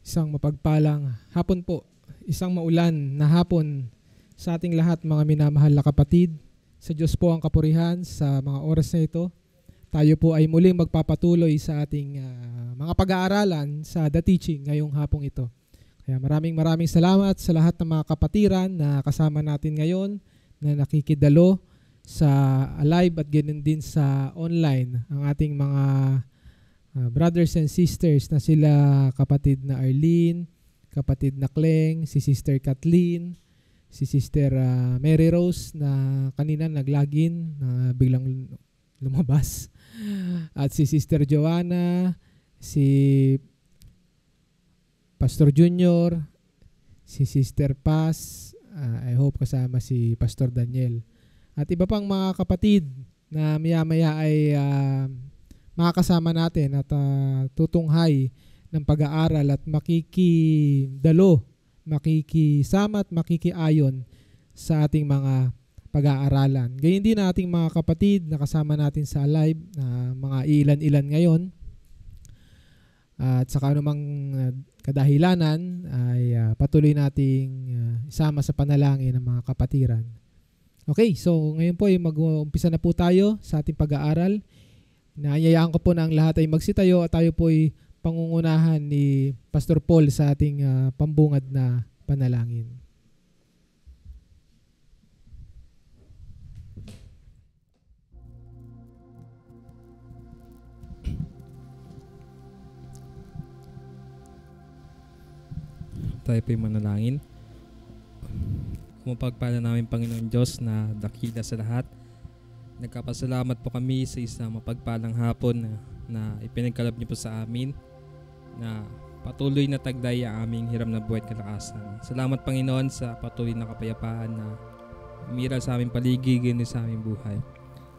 Isang mapagpalang hapon po, isang maulan na hapon sa ating lahat mga minamahal na kapatid. Sa Diyos po ang kapurihan sa mga oras na ito. Tayo po ay muling magpapatuloy sa ating mga pag-aaralan sa The Teaching ngayong hapong ito. Kaya maraming salamat sa lahat ng mga kapatiran na kasama natin ngayon na nakikidalo sa live at ganoon din sa online. Ang ating mga brothers and sisters na sila kapatid na Arlene, kapatid na Kleng, si Sister Kathleen, si Sister Mary Rose na kanina naglagin na biglang lumabas, at si Sister Joanna, si Pastor Junior, si Sister Paz, I hope kasama si Pastor Daniel, at iba pang mga kapatid na maya-maya ay makakasama natin at tutunghay ng pag-aaral at makikidalo, makikisama at makikiayon sa ating mga pag-aaralan. Gayun din ating mga kapatid na kasama natin sa live na mga ilan-ilan ngayon. At saka anumang kadahilanan ay patuloy nating isama sa panalangin ng mga kapatiran. Okay, so ngayon po ay mag-umpisa na po tayo sa ating pag-aaral. Naanyayaan ko po na ang lahat ay magsitayo at tayo po ay pangungunahan ni Pastor Paul sa ating pambungad na panalangin. Tayo po'y manalangin. Kumapagpala namin Panginoon Diyos na dakila sa lahat. Nagkapasalamat po kami sa isang mapagpalang hapon na ipinagkaloob niyo po sa amin na patuloy na taglay ang aming hiram na buhay at kalakasan. Salamat Panginoon sa patuloy na kapayapaan na umiral sa aming paligid at sa aming buhay.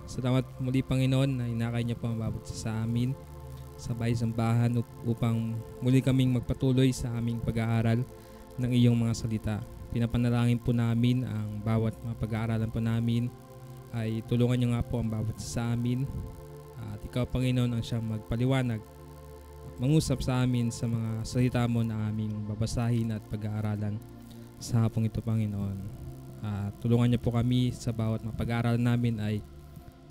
Salamat muli Panginoon na inakay niyo po ang bawat isa sa amin sa bahay-sambahan upang muli kaming magpatuloy sa aming pag-aaral ng iyong mga salita. Pinapanalangin po namin ang bawat mga pag-aaralan po namin ay tulungan niyo nga po ang bawat isa sa amin. At ikaw Panginoon ang siyang magpaliwanag, mangusap sa amin sa mga salita mo na aming babasahin at pag-aaralan sa hapong ito Panginoon. Tulungan niyo po kami sa bawat mga pag-aaralan namin ay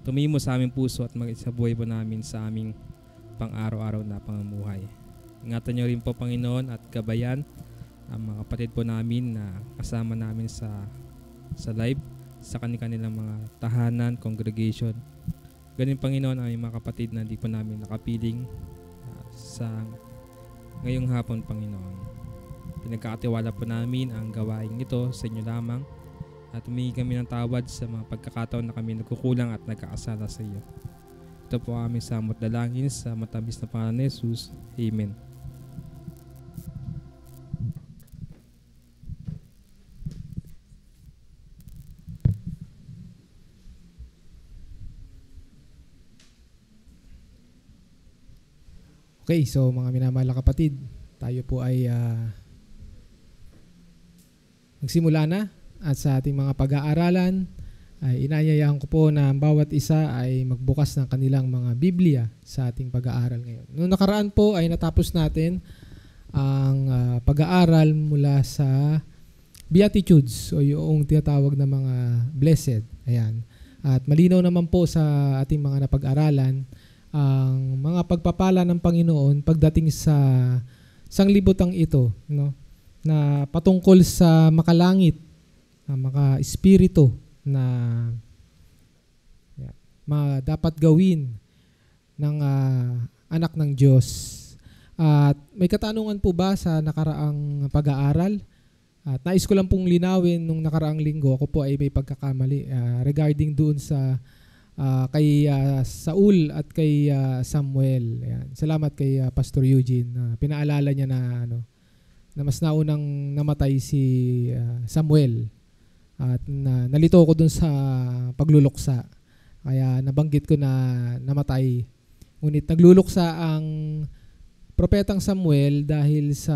tumimo sa aming puso at mag-isabuhay po namin sa aming pang-araw-araw na pamumuhay. Ingatan niyo rin po Panginoon at gabayan ang mga kapatid po namin na kasama namin sa live, sa kanilang mga tahanan, congregation. Ganun Panginoon ang mga kapatid na hindi po namin nakapiling sa ngayong hapon Panginoon. Pinagkakatiwala po namin ang gawain ito sa inyo lamang at humingi kami ng tawad sa mga pagkakataon na kami nagkukulang at nagkakasala sa iyo. Ito po aming samot dalangin sa matamis na pangalan ni Jesus. Amen. Okay, so mga minamahal na kapatid, tayo po ay magsimula na at sa ating mga pag-aaralan ay inaanyayahan ko po na ang bawat isa ay magbukas ng kanilang mga Biblia sa ating pag-aaral ngayon. Noong nakaraan po ay natapos natin ang pag-aaral mula sa Beatitudes o yung tinatawag na mga blessed. Ayan. At malinaw naman po sa ating mga napag-aralan ang mga pagpapala ng Panginoon pagdating sa sanglibutang ito, no? Na patungkol sa makalangit, maka-espiritu na dapat gawin ng anak ng Diyos. At may katanungan po ba sa nakaraang pag-aaral? At nais ko lang pong linawin nung nakaraang linggo, ako po ay may pagkakamali regarding doon sa kay Saul at kay Samuel. Ayan. Salamat kay Pastor Eugene. Pinaalala niya na mas naunang namatay si Samuel. At nalito ko dun sa pagluluksa. Kaya nabanggit ko na namatay. Ngunit nagluluksa ang propetang Samuel dahil sa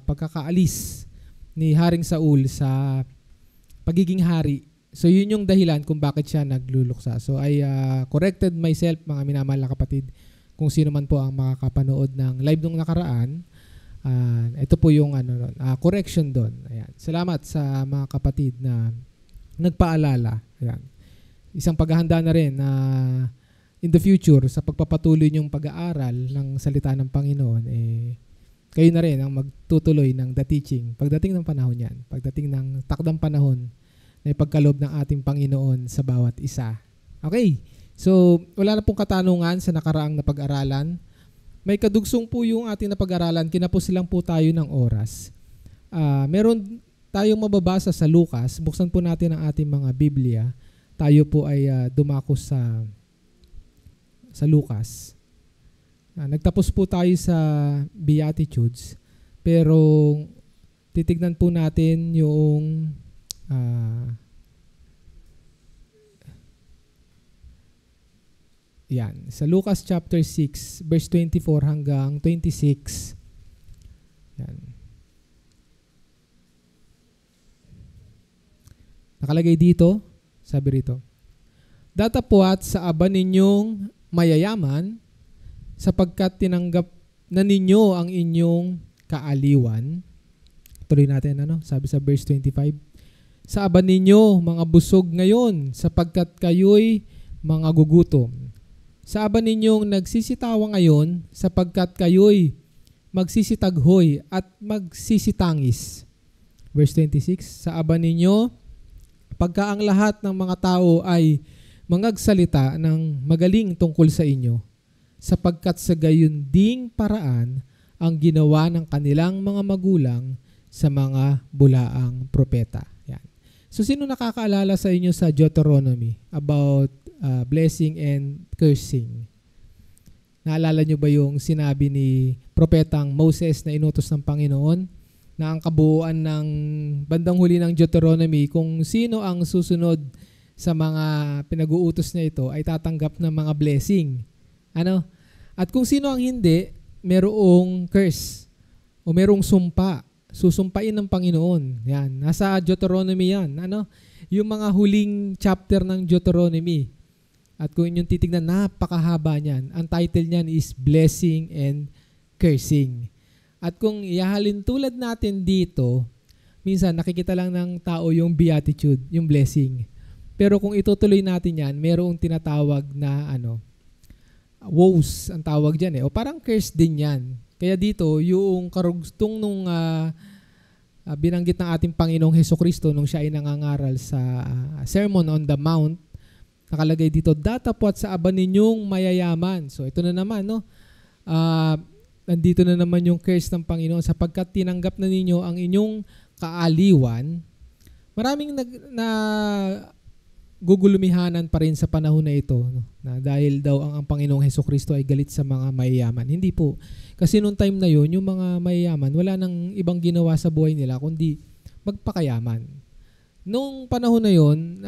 pagkakaalis ni Haring Saul sa pagiging hari. So yun yung dahilan kung bakit siya nagluluksa. So I corrected myself mga minamahal na kapatid. kung sino man po ang makakapanood ng live nung nakaraan, ito po yung correction doon. Ayan. Salamat sa mga kapatid na nagpaalala. Ayan. Isang paghahanda na rin na in the future sa pagpapatuloy niyong pag-aaral ng salita ng Panginoon, kayo na rin ang magtutuloy ng the teaching pagdating ng panahon yan, pagdating ng takdang panahon na ipagkaloob ng ating Panginoon sa bawat isa. Okay, so wala na pong katanungan sa nakaraang na pag-aralan. May kadugsong po yung ating napag-aralan, kinapos lang po tayo ng oras. Meron tayong mababasa sa Lucas, buksan po natin ang ating mga Biblia. Tayo po ay dumako sa Lucas. Nagtapos po tayo sa Beatitudes, pero titignan po natin yung yan, sa Lucas chapter 6 verse 24 hanggang 26. Yan. Nakalagay dito, sabi rito, datapwat sa aba ninyong mayayaman, sapagkat tinanggap na ninyo ang inyong kaaliwan. Tuloy natin, sabi sa verse 25. Sa aba ninyo, mga busog ngayon, sapagkat kayo'y mga gugutom. Sa aba ninyong nagsisitawa ngayon, sapagkat kayo'y magsisitaghoy at magsisitangis. Verse 26. Sa aba ninyo, pagka ang lahat ng mga tao ay mangagsalita ng magaling tungkol sa inyo, sapagkat sa gayon ding paraan ang ginawa ng kanilang mga magulang sa mga bulaang propeta. Yan. So sino nakakaalala sa inyo sa Deuteronomy about blessing and cursing? Naalala nyo ba yung sinabi ni propetang Moses na inutos ng Panginoon na ang kabuuan ng bandang huli ng Deuteronomy, kung sino ang susunod sa mga pinag-uutos na ito ay tatanggap ng mga blessing. At kung sino ang hindi, merong curse o merong sumpa. Susumpain ng Panginoon. Yan. Nasa Deuteronomy yan. Yung mga huling chapter ng Deuteronomy. At kung inyong titignan, napakahaba niyan. Ang title niyan is Blessing and Cursing. At kung ihahalin tulad natin dito, minsan nakikita lang ng tao yung beatitude, yung blessing. Pero kung itutuloy natin yan, merong tinatawag na woes ang tawag dyan o parang curse din yan. Kaya dito, yung karugtong nung binanggit ng ating Panginoong Hesukristo nung siya ay nangangaral sa Sermon on the Mount, nakalagay dito, datapwat sa aba ninyong mayayaman. So ito na naman, nandito na naman yung curse ng Panginoon, sapagkat tinanggap na ninyo ang inyong kaaliwan. Maraming gugulumihanan pa rin sa panahon na ito, na dahil daw ang Panginoong Hesukristo ay galit sa mga mayayaman. Hindi po. Kasi noong time na yon, yung mga mayayaman, wala nang ibang ginawa sa buhay nila kundi magpakayaman. Noong panahon na yon,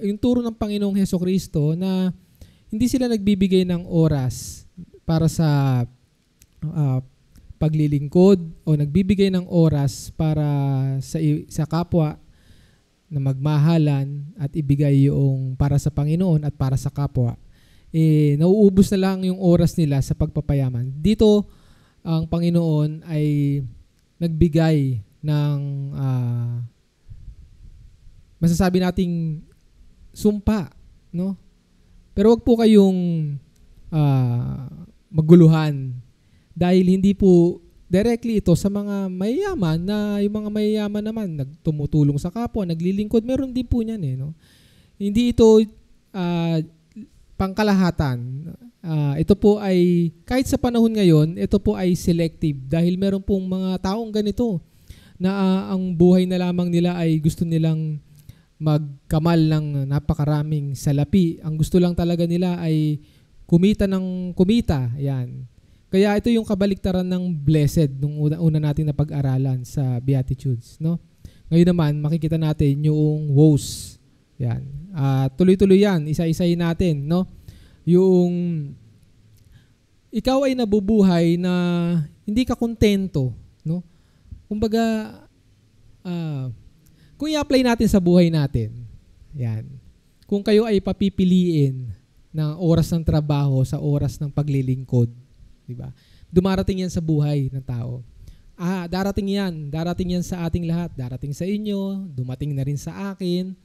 yung turo ng Panginoong Hesukristo na hindi sila nagbibigay ng oras para sa paglilingkod o nagbibigay ng oras para sa kapwa, na magmahalan at ibigay yung para sa Panginoon at para sa kapwa, nauubos na lang yung oras nila sa pagpapayaman. Dito, ang Panginoon ay nagbigay ng masasabi nating sumpa, Pero wag po kayong maguluhan dahil hindi po directly ito sa mga mayayaman, na yung mga mayayaman naman nagtumutulong sa kapwa, naglilingkod, meron din po niyan Hindi ito pangkalahatan. Ito po ay kahit sa panahon ngayon, ito po ay selective dahil meron pong mga taong ganito na ang buhay na lamang nila ay gusto nilang magkamal ng napakaraming salapi. Ang gusto lang talaga nila ay kumita ng kumita. Yan. Kaya ito yung kabaliktaran ng blessed nung una natin na pag-aralan sa Beatitudes, Ngayon naman, makikita natin yung woes. Yan. Tuloy-tuloy yan. Isa-isahin natin, Yung ikaw ay nabubuhay na hindi ka kontento, Kumbaga, kung i-apply natin sa buhay natin, yan. Kung kayo ay papipiliin ng oras ng trabaho sa oras ng paglilingkod, di ba? Dumarating yan sa buhay ng tao. Darating yan sa ating lahat, darating sa inyo, dumating na rin sa akin.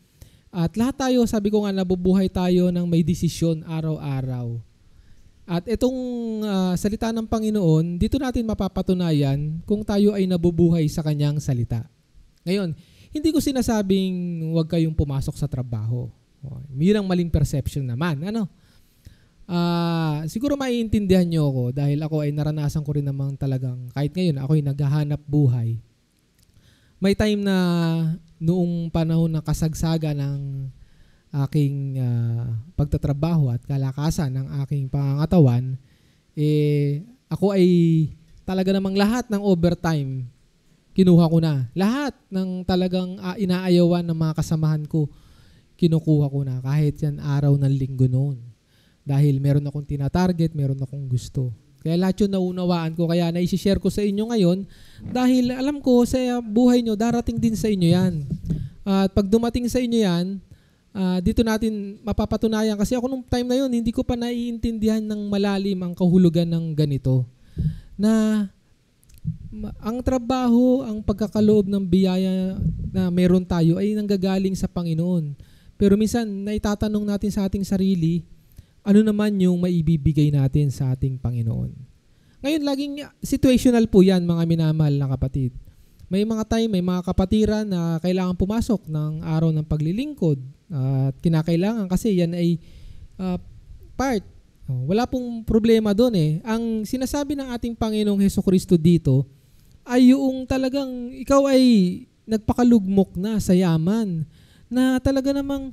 At lahat tayo, sabi ko nga, nabubuhay tayo ng may desisyon araw-araw. At itong salita ng Panginoon, dito natin mapapatunayan kung tayo ay nabubuhay sa kanyang salita. Ngayon, hindi ko sinasabing huwag kayong pumasok sa trabaho. Yun ang maling perception naman. Siguro maiintindihan nyo ako dahil ako ay naranasan ko rin namang talagang, kahit ngayon ako ay naghahanap buhay. May time na noong panahon na kasagsaga ng aking pagtatrabaho at kalakasan ng aking pangangatawan, ako ay talaga namang lahat ng overtime, kinuha ko na. Lahat ng talagang inaayawan ng mga kasamahan ko, kinukuha ko na kahit yan araw ng linggo noon. Dahil meron akong tinatarget, meron akong gusto. Kaya lahat yun naunawaan ko, kaya naisishare ko sa inyo ngayon dahil alam ko sa buhay nyo, darating din sa inyo yan. At pag dumating sa inyo yan, dito natin mapapatunayan kasi ako nung time na yun, hindi ko pa naiintindihan ng malalim ang kahulugan ng ganito. Na ang trabaho, ang pagkakaloob ng biyaya na meron tayo ay nanggagaling sa Panginoon. Pero minsan, naitatanong natin sa ating sarili, ano naman yung maibibigay natin sa ating Panginoon? Ngayon, laging situational po yan, mga minamahal na kapatid. May mga time, may mga kapatiran na kailangan pumasok ng araw ng paglilingkod at kinakailangan kasi yan ay part. Wala pong problema doon eh. Ang sinasabi ng ating Panginoong Hesukristo dito ay yung talagang ikaw ay nagpakalugmok na sa yaman na talaga namang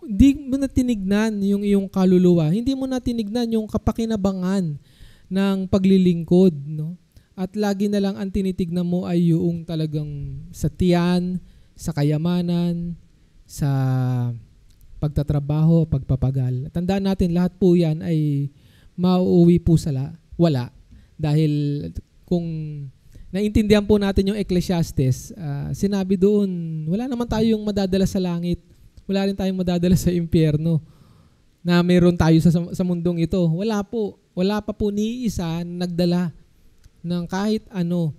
hindi mo na tinignan yung iyong kaluluwa. Hindi mo na tinignan yung kapakinabangan ng paglilingkod, no? At lagi na lang ang tinitignan mo ay yung talagang sa tiyan, sa kayamanan, sa pagtatrabaho, pagpapagal. Tandaan natin, lahat po yan ay mauuwi po sa wala. Dahil kung naintindihan po natin yung Ecclesiastes, sinabi doon, wala naman tayong madadala sa langit. Wala rin tayong madadala sa impyerno na meron tayo sa mundong ito. Wala po. Wala pa po ni isa nagdala ng kahit ano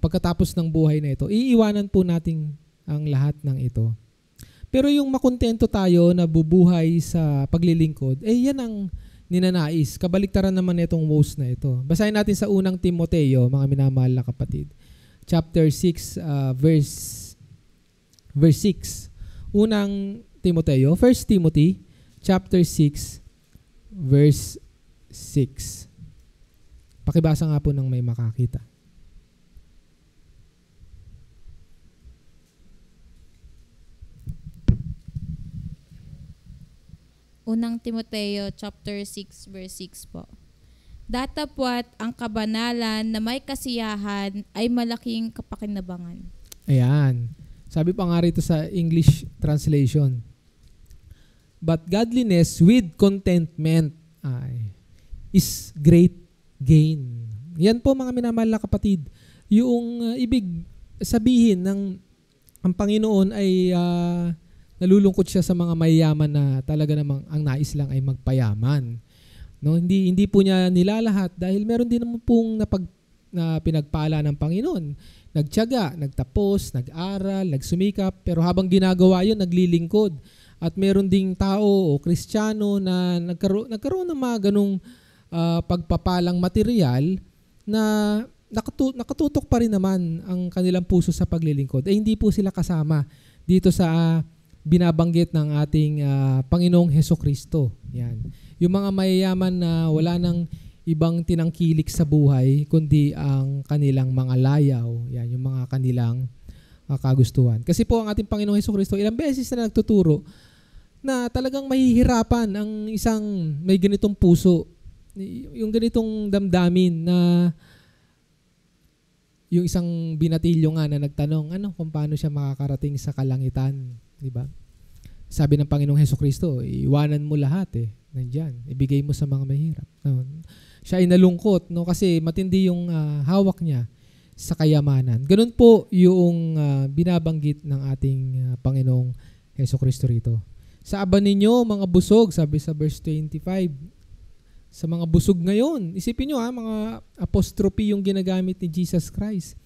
pagkatapos ng buhay na ito. Iiwanan po natin ang lahat ng ito. Pero yung makontento tayo na bubuhay sa paglilingkod, yan ang ninanais. Kabaliktaran naman itong woes na ito. Basahin natin sa unang Timoteo, mga minamahal na kapatid. Chapter 6, verse 6. Unang Timoteo, 1 Timothy, chapter 6, verse 6. Pakibasa nga po ng may makakita. Unang Timoteo chapter 6 verse 6 po. Datapwat ang kabanalan na may kasiyahan ay malaking kapakinabangan. Ayan. Sabi pa nga rito sa English translation. But godliness with contentment is great gain. Yan po mga minamahal na kapatid. Yung ibig sabihin ng ang Panginoon ay nalulungkot siya sa mga mayayaman na talaga namang ang nais lang ay magpayaman. No, hindi po niya nilalahat dahil meron din naman pong na pinagpala ng Panginoon. Nagtiyaga, nagtapos, nag-aral, nagsumikap, pero habang ginagawa yun, naglilingkod. At meron ding tao o Kristiyano na nagkaroon ng mga ganong pagpapalang material na nakatutok pa rin naman ang kanilang puso sa paglilingkod. Hindi po sila kasama dito sa binabanggit ng ating Panginoong Hesukristo. Yan. Yung mga mayayaman na wala nang ibang tinangkilik sa buhay kundi ang kanilang mga layaw. Yan, yung mga kanilang kagustuhan. Kasi po ang ating Panginoong Hesukristo ilang beses na nagtuturo na talagang mahihirapan ang isang may ganitong puso, yung ganitong damdamin na yung isang binatilyo nga na nagtanong kung paano siya makakarating sa kalangitan, di ba? Sabi ng Panginoong Hesukristo, iwanan mo lahat nandyan, ibigay mo sa mga mahirap. Siya ay nalungkot kasi matindi yung hawak niya sa kayamanan. Ganun po yung binabanggit ng ating Panginoong Hesukristo rito. Sa aba ninyo, mga busog, sabi sa verse 25. Sa mga busog ngayon, isipin nyo mga apostrophe yung ginagamit ni Jesus Christ.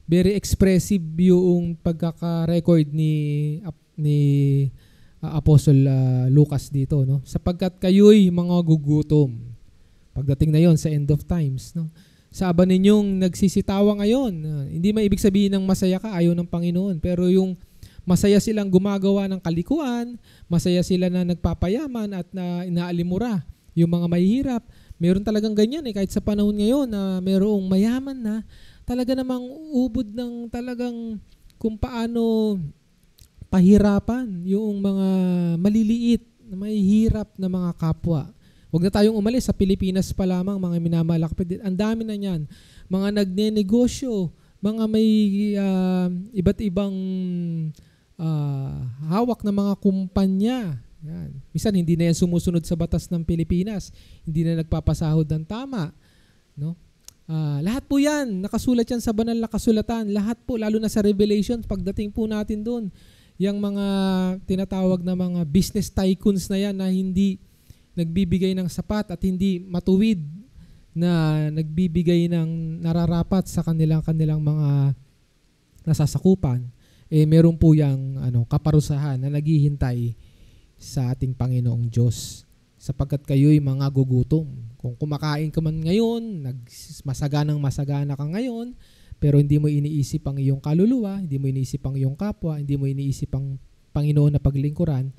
Very expressive yung pagkaka-record ni Apostle Lucas dito, no? Sapagkat kayo'y mga gugutom. Pagdating na yon sa end of times, no? Sa aba ninyong nagsisitawa ngayon, hindi maibig sabihin ng masaya ka, ayaw ng Panginoon, pero yung masaya silang gumagawa ng kalikuan, masaya sila na nagpapayaman at na inaalimura yung mga mahihirap. Meron talagang ganyan kahit sa panahon ngayon na merong mayaman na talaga namang ubod ng talagang kung paano pahirapan yung mga maliliit na mahihirap na mga kapwa. Huwag na tayong umalis sa Pilipinas pa lamang, mga minamahal na kapatid. Ang dami na niyan. Mga nagnenegosyo, mga may iba't ibang hawak na mga kumpanya. Yan. Minsan hindi na yan sumusunod sa batas ng Pilipinas. Hindi na nagpapasahod ng tama. No? Lahat po yan, nakasulat yan sa banal na kasulatan. Lahat po, lalo na sa Revelation, pagdating po natin doon, yung mga tinatawag na mga business tycoons na yan na hindi nagbibigay ng sapat at hindi matuwid na nagbibigay ng nararapat sa kanilang mga nasasakupan, meron po yung kaparusahan na naghihintay sa ating Panginoong Diyos. Sapagkat kayo'y mga gugutom. Kung kumakain ka man ngayon, masagana ka ngayon, pero hindi mo iniisip ang iyong kaluluwa, hindi mo iniisip ang iyong kapwa, hindi mo iniisip ang Panginoon na paglingkuran,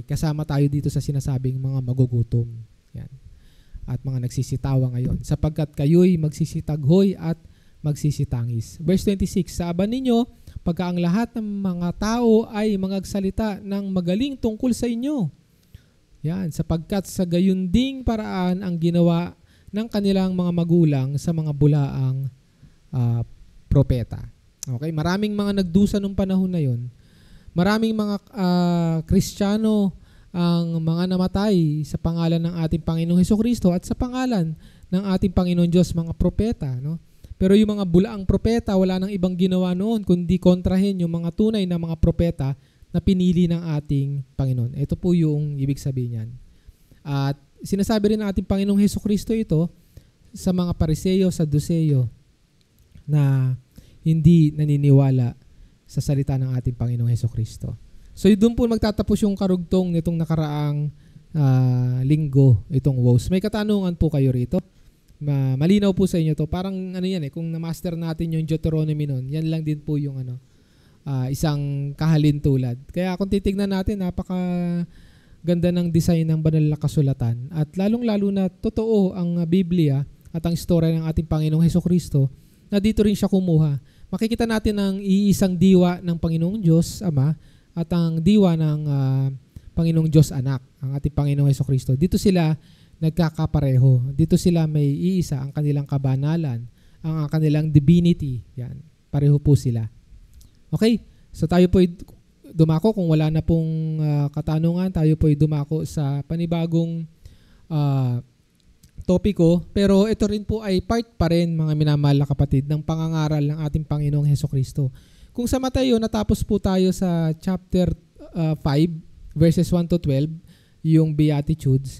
kasama tayo dito sa sinasabing mga magugutom. Yan. At mga nagsisitawa ngayon. Sapagkat kayo'y magsisitaghoy at magsisitangis. Verse 26, sa aba ninyo, pagka ang lahat ng mga tao ay magagsalita ng magaling tungkol sa inyo. Yan, sapagkat sa gayunding paraan ang ginawa ng kanilang mga magulang sa mga bulaang propeta. Okay, maraming mga nagdusa nung panahon na yon. Maraming mga Kristiyano ang mga namatay sa pangalan ng ating Panginoong Hesukristo at sa pangalan ng ating Panginoon Diyos, mga propeta. No? Pero yung mga bulaang propeta, wala nang ibang ginawa noon kundi kontrahin yung mga tunay na mga propeta na pinili ng ating Panginoon. Ito po yung ibig sabihin niyan. At sinasabi rin ng ating Panginoong Hesukristo ito sa mga Pariseo, Saduceo na hindi naniniwala sa salita ng ating Panginoong Hesukristo. So doon po magtatapos yung karugtong nitong nakaraang linggo, itong woes. May katanungan po kayo rito. Malinaw po sa inyo to. Parang yan kung na-master natin yung Deuteronomy nun, yan lang din po yung isang kahalintulad. Kaya kung titignan natin, napaka ganda ng design ng banal na kasulatan. At lalong-lalo na totoo ang Biblia at ang istorya ng ating Panginoong Hesukristo na dito rin siya kumuha. Makikita natin ang iisang diwa ng Panginoong Diyos Ama at ang diwa ng Panginoong Diyos Anak, ang ating Panginoong Hesukristo. Dito sila nagkakapareho. Dito sila may iisa, ang kanilang kabanalan, ang kanilang divinity. Yan, pareho po sila. Okay, so tayo po dumako, kung wala na pong katanungan, tayo po dumako sa panibagong topiko, pero ito rin po ay part pa rin, mga minamahal na kapatid, ng pangangaral ng ating Panginoong Hesukristo. Kung sa Mateo, natapos po tayo sa chapter 5, verses 1 to 12, yung Beatitudes.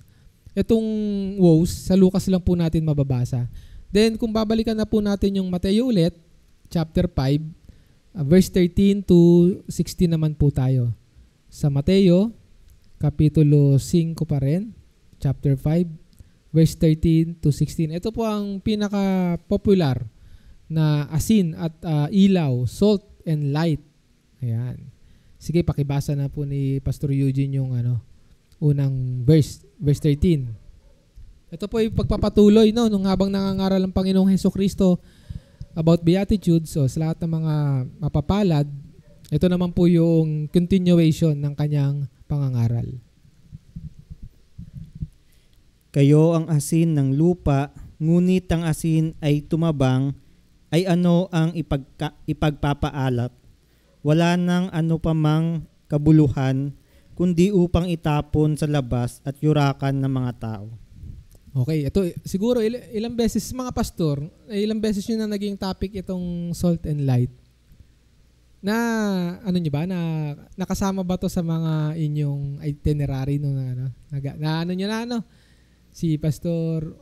Itong woes, sa Lucas lang po natin mababasa. Then, kung babalikan na po natin yung Mateo ulit, chapter 5, verse 13 to 16 naman po tayo. Sa Mateo, kapitulo 5 pa rin, chapter 5, verse 13 to 16. Ito po ang pinaka-popular na asin at ilaw, salt and light. Ayan. Sige, pakibasa na po ni Pastor Eugene yung unang verse 13. Ito po yung pagpapatuloy nung habang nangangaral ang Panginoong Hesukristo about Beatitudes, so sa lahat ng mga mapapalad, ito naman po yung continuation ng kanyang pangangaral. Kayo ang asin ng lupa, ngunit ang asin ay tumabang, ay ano ang ipagpapaalat? Wala nang ano pa mang kabuluhan, kundi upang itapon sa labas at yurakan ng mga tao. Okay, ito siguro ilang beses mga pastor, ilang beses yun na naging topic itong salt and light. na ano niyo ba na nakasama ba to sa mga inyong itinerary no na ano niyo na ano si Pastor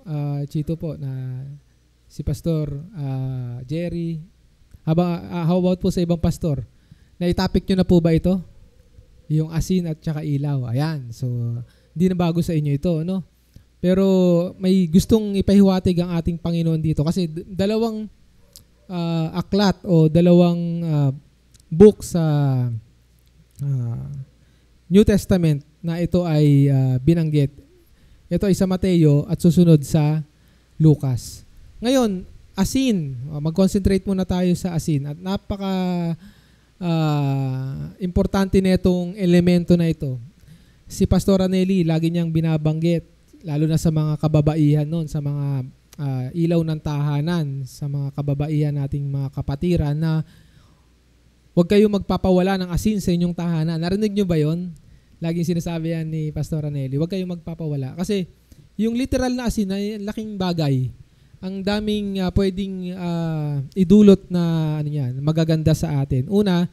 Chito po na si Pastor Jerry how about po sa ibang pastor na itapik niyo na po ba ito yung asin at saka ilaw ayan so hindi na bago sa inyo ito no pero may gustong ipahiwatig ang ating Panginoon dito kasi dalawang aklat o dalawang book sa New Testament na ito ay binanggit. Ito ay sa Mateo at susunod sa Lucas. Ngayon, asin. Mag-concentrate muna tayo sa asin. At napaka importante nitong elemento na ito. Si Pastor Aneli, lagi niyang binabanggit, lalo na sa mga kababaihan noon, sa mga ilaw ng tahanan, sa mga kababaihan nating mga kapatiran na huwag kayong magpapawala ng asin sa inyong tahanan. Narinig nyo ba yon? Laging sinasabi yan ni Pastor Aneli. Huwag kayong magpapawala. Kasi yung literal na asin ay laking bagay. Ang daming pwedeng idulot na ano yan, magaganda sa atin. Una,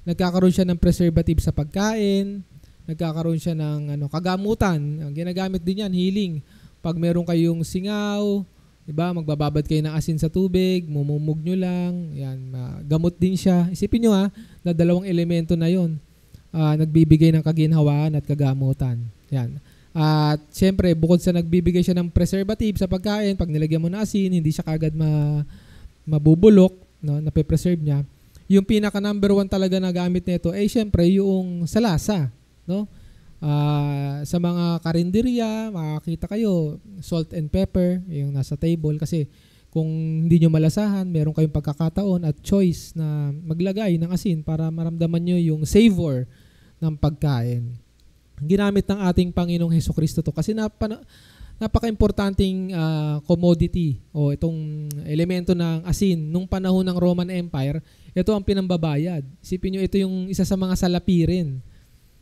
nagkakaroon siya ng preservative sa pagkain. Nagkakaroon siya ng kagamutan. Ang ginagamit din yan, healing. Pag meron kayong singaw, diba, magbababad kayo ng asin sa tubig, mumumog nyo lang, yan, gamot din siya. Isipin nyo na dalawang elemento na yon nagbibigay ng kaginhawaan at kagamutan. Yan. At siyempre, bukod sa nagbibigay siya ng preservative sa pagkain, pag nilagyan mo ng asin, hindi siya kagad mabubulok, no, nape-preserve niya. Yung pinaka number 1 talaga na gamit nito ay siyempre yung sa lasa, no? Sa mga karinderya, makakita kayo salt and pepper yung nasa table kasi kung hindi nyo malasahan, meron kayong pagkakataon at choice na maglagay ng asin para maramdaman nyo yung savor ng pagkain. Ginamit ng ating Panginoong Hesukristo to kasi napaka-importanting commodity o itong elemento ng asin nung panahon ng Roman Empire. Ito ang pinambabayad. Isipin nyo, ito yung isa sa mga salapirin.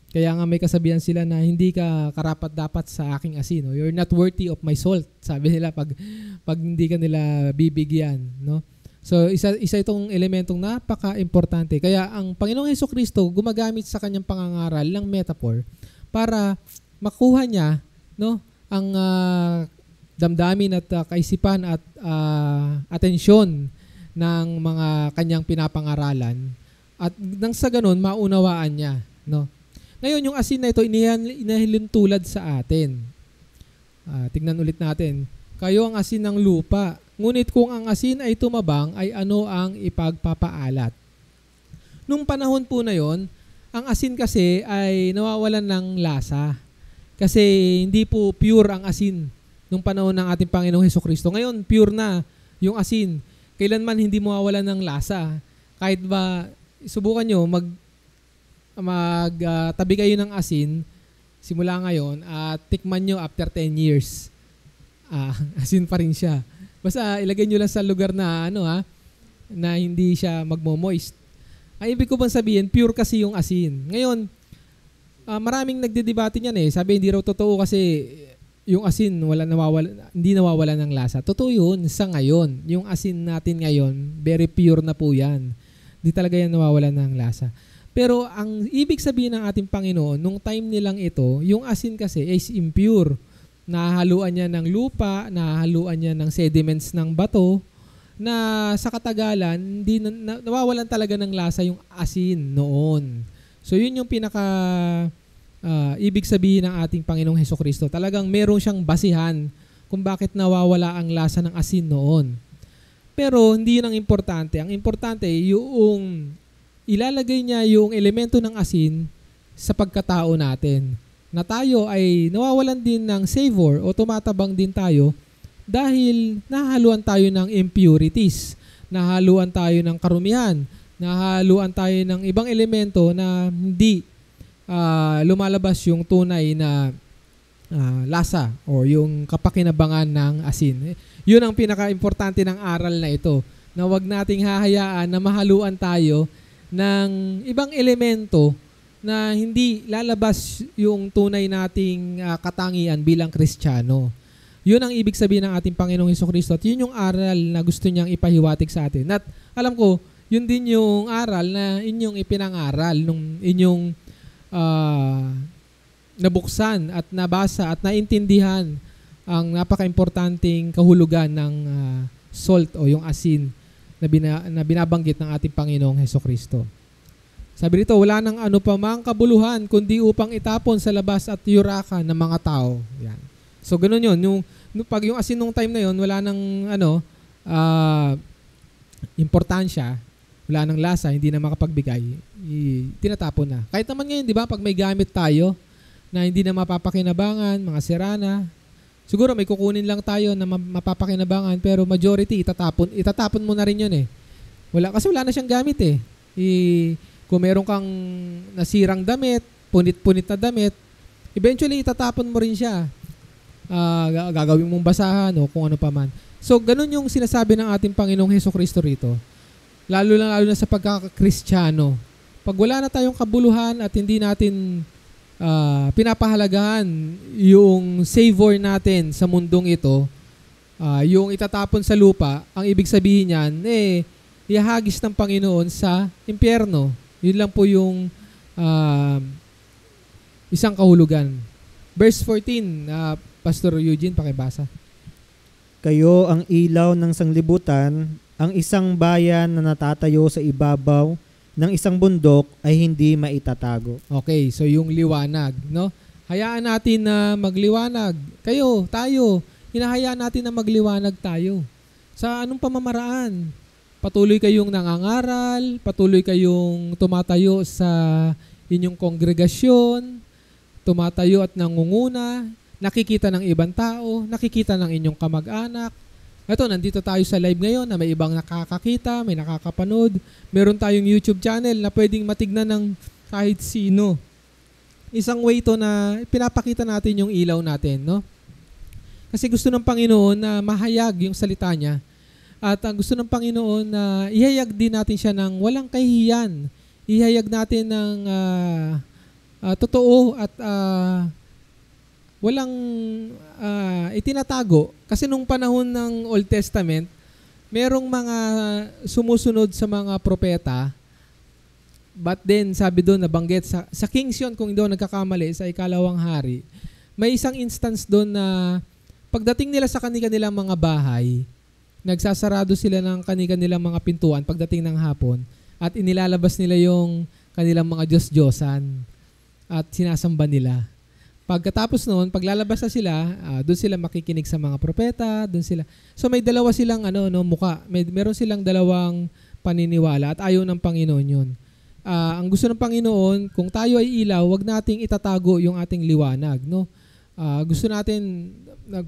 Kaya nga may kasabihan sila na hindi ka karapat-dapat sa aking asin. No? You're not worthy of my salt. Sabi nila pag hindi ka nila bibigyan. No? So isa itong elementong napaka-importante. Kaya ang Panginoong Hesukristo gumagamit sa kanyang pangangaral ng metaphor para makuha niya no, ang damdamin at kaisipan at atensyon ng mga kanyang pinapangaralan. At nang sa ganun, maunawaan niya. No? Ngayon, yung asin na ito, inahilintulad sa atin. Tignan ulit natin. Kayo ang asin ng lupa. Ngunit kung ang asin ay tumabang, ay ano ang ipagpapaalat? Nung panahon po na yon, ang asin kasi ay nawawalan ng lasa. Kasi hindi po pure ang asin nung panahon ng ating Panginoong Hesukristo. Ngayon, pure na yung asin. Kailanman hindi mawawalan ng lasa. Kahit ba, subukan nyo, tabi kayo ng asin simula ngayon at tikman nyo after 10 years. Asin pa rin siya. Basta ilagay nyo lang sa lugar na na hindi siya magmo-moist. Ang ibig ko bang sabihin, pure kasi yung asin. Ngayon, maraming nagdedebate niyan Sabi hindi raw totoo kasi yung asin hindi nawawala ng lasa. Totoo yun sa ngayon. Yung asin natin ngayon, very pure na po yan. Hindi talaga yan nawawala ng lasa. Pero ang ibig sabihin ng ating Panginoon, nung time nilang ito, yung asin kasi is impure. Nahahaluan niya ng lupa, nahahaluan niya ng sediments ng bato, na sa katagalan, hindi nawawalan talaga ng lasa yung asin noon. So yun yung pinaka ibig sabihin ng ating Panginoong Hesukristo. Talagang meron siyang basihan kung bakit nawawala ang lasa ng asin noon. Pero hindi yun ang importante. Ang importante yung ilalagay niya yung elemento ng asin sa pagkatao natin. Na tayo ay nawawalan din ng savor o tumatabang din tayo dahil nahaluan tayo ng impurities, nahaluan tayo ng karumihan, nahaluan tayo ng ibang elemento na hindi lumalabas yung tunay na lasa o yung kapakinabangan ng asin. Yun ang pinaka-importante ng aral na ito, na wag nating hahayaan na mahaluan tayo ng ibang elemento na hindi lalabas yung tunay nating katangian bilang Kristiyano. Yun ang ibig sabihin ng ating Panginoong Hesukristo at yun yung aral na gusto niyang ipahiwatig sa atin. At alam ko, yun din yung aral na inyong ipinangaral nung inyong nabuksan at nabasa at naintindihan ang napaka-importanting kahulugan ng salt o yung asin na binabanggit ng ating Panginoong Hesukristo. Sabi rito, wala nang ano pa mang kabuluhan kundi upang itapon sa labas at yurakan ng mga tao. Yan. So ganun yun. Pag yung asin nung time na yun, wala nang importansya, wala nang lasa, hindi na makapagbigay, tinatapon na. Kahit naman ngayon, di ba, pag may gamit tayo na hindi na mapapakinabangan, mga sirana, siguro may kukunin lang tayo na mapapakinabangan, pero majority, itatapon mo na rin yun eh. Kasi wala na siyang gamit eh. Kung meron kang nasirang damit, punit-punit na damit, eventually itatapon mo rin siya. Gagawin mong basahan o kung ano pa man. So, ganun yung sinasabi ng ating Panginoong Hesukristo rito. Lalo na sa pagkakakristyano. Pag wala na tayong kabuluhan at hindi natin pinapahalagahan yung savor natin sa mundong ito, yung itatapon sa lupa, ang ibig sabihin niyan, ihahagis ng Panginoon sa impyerno. Yun lang po yung isang kahulugan. Verse 14, Pastor Eugene, pakibasa. Kayo ang ilaw ng sanglibutan, ang isang bayan na natatayo sa ibabaw ng isang bundok ay hindi maitatago. Okay, so yung liwanag, no? Hayaan natin na magliwanag. Tayo, hinahayaan natin na magliwanag tayo. Sa anong pamamaraan? Patuloy kayong nangangaral, patuloy kayong tumatayo sa inyong kongregasyon, tumatayo at nangunguna, nakikita ng ibang tao, nakikita ng inyong kamag-anak. Ito, nandito tayo sa live ngayon na may ibang nakakakita, may nakakapanood. Meron tayong YouTube channel na pwedeng matignan ng kahit sino. Isang way to na pinapakita natin yung ilaw natin, no? Kasi gusto ng Panginoon na mahayag yung salita niya. At gusto ng Panginoon na ihayag din natin siya ng walang kahihiyan. Ihayag natin ng totoo at walang itinatago. Kasi nung panahon ng Old Testament, merong mga sumusunod sa mga propeta. But then, sabi doon, nabanggit sa Kings yun, kung hindi ako nagkakamali, sa ikalawang hari, may isang instance doon na pagdating nila sa kanilang mga bahay, nagsasarado sila ng kanilang mga pintuan pagdating ng hapon at inilalabas nila yung kanilang mga Diyos-Diyosan at sinasamba nila. Pagkatapos noon, paglalabas na sila, doon sila makikinig sa mga propeta, doon sila. So may dalawa silang muka. Meron silang dalawang paniniwala at ayaw ng Panginoon yun. Ang gusto ng Panginoon, kung tayo ay ilaw, wag nating itatago yung ating liwanag, no? Gusto natin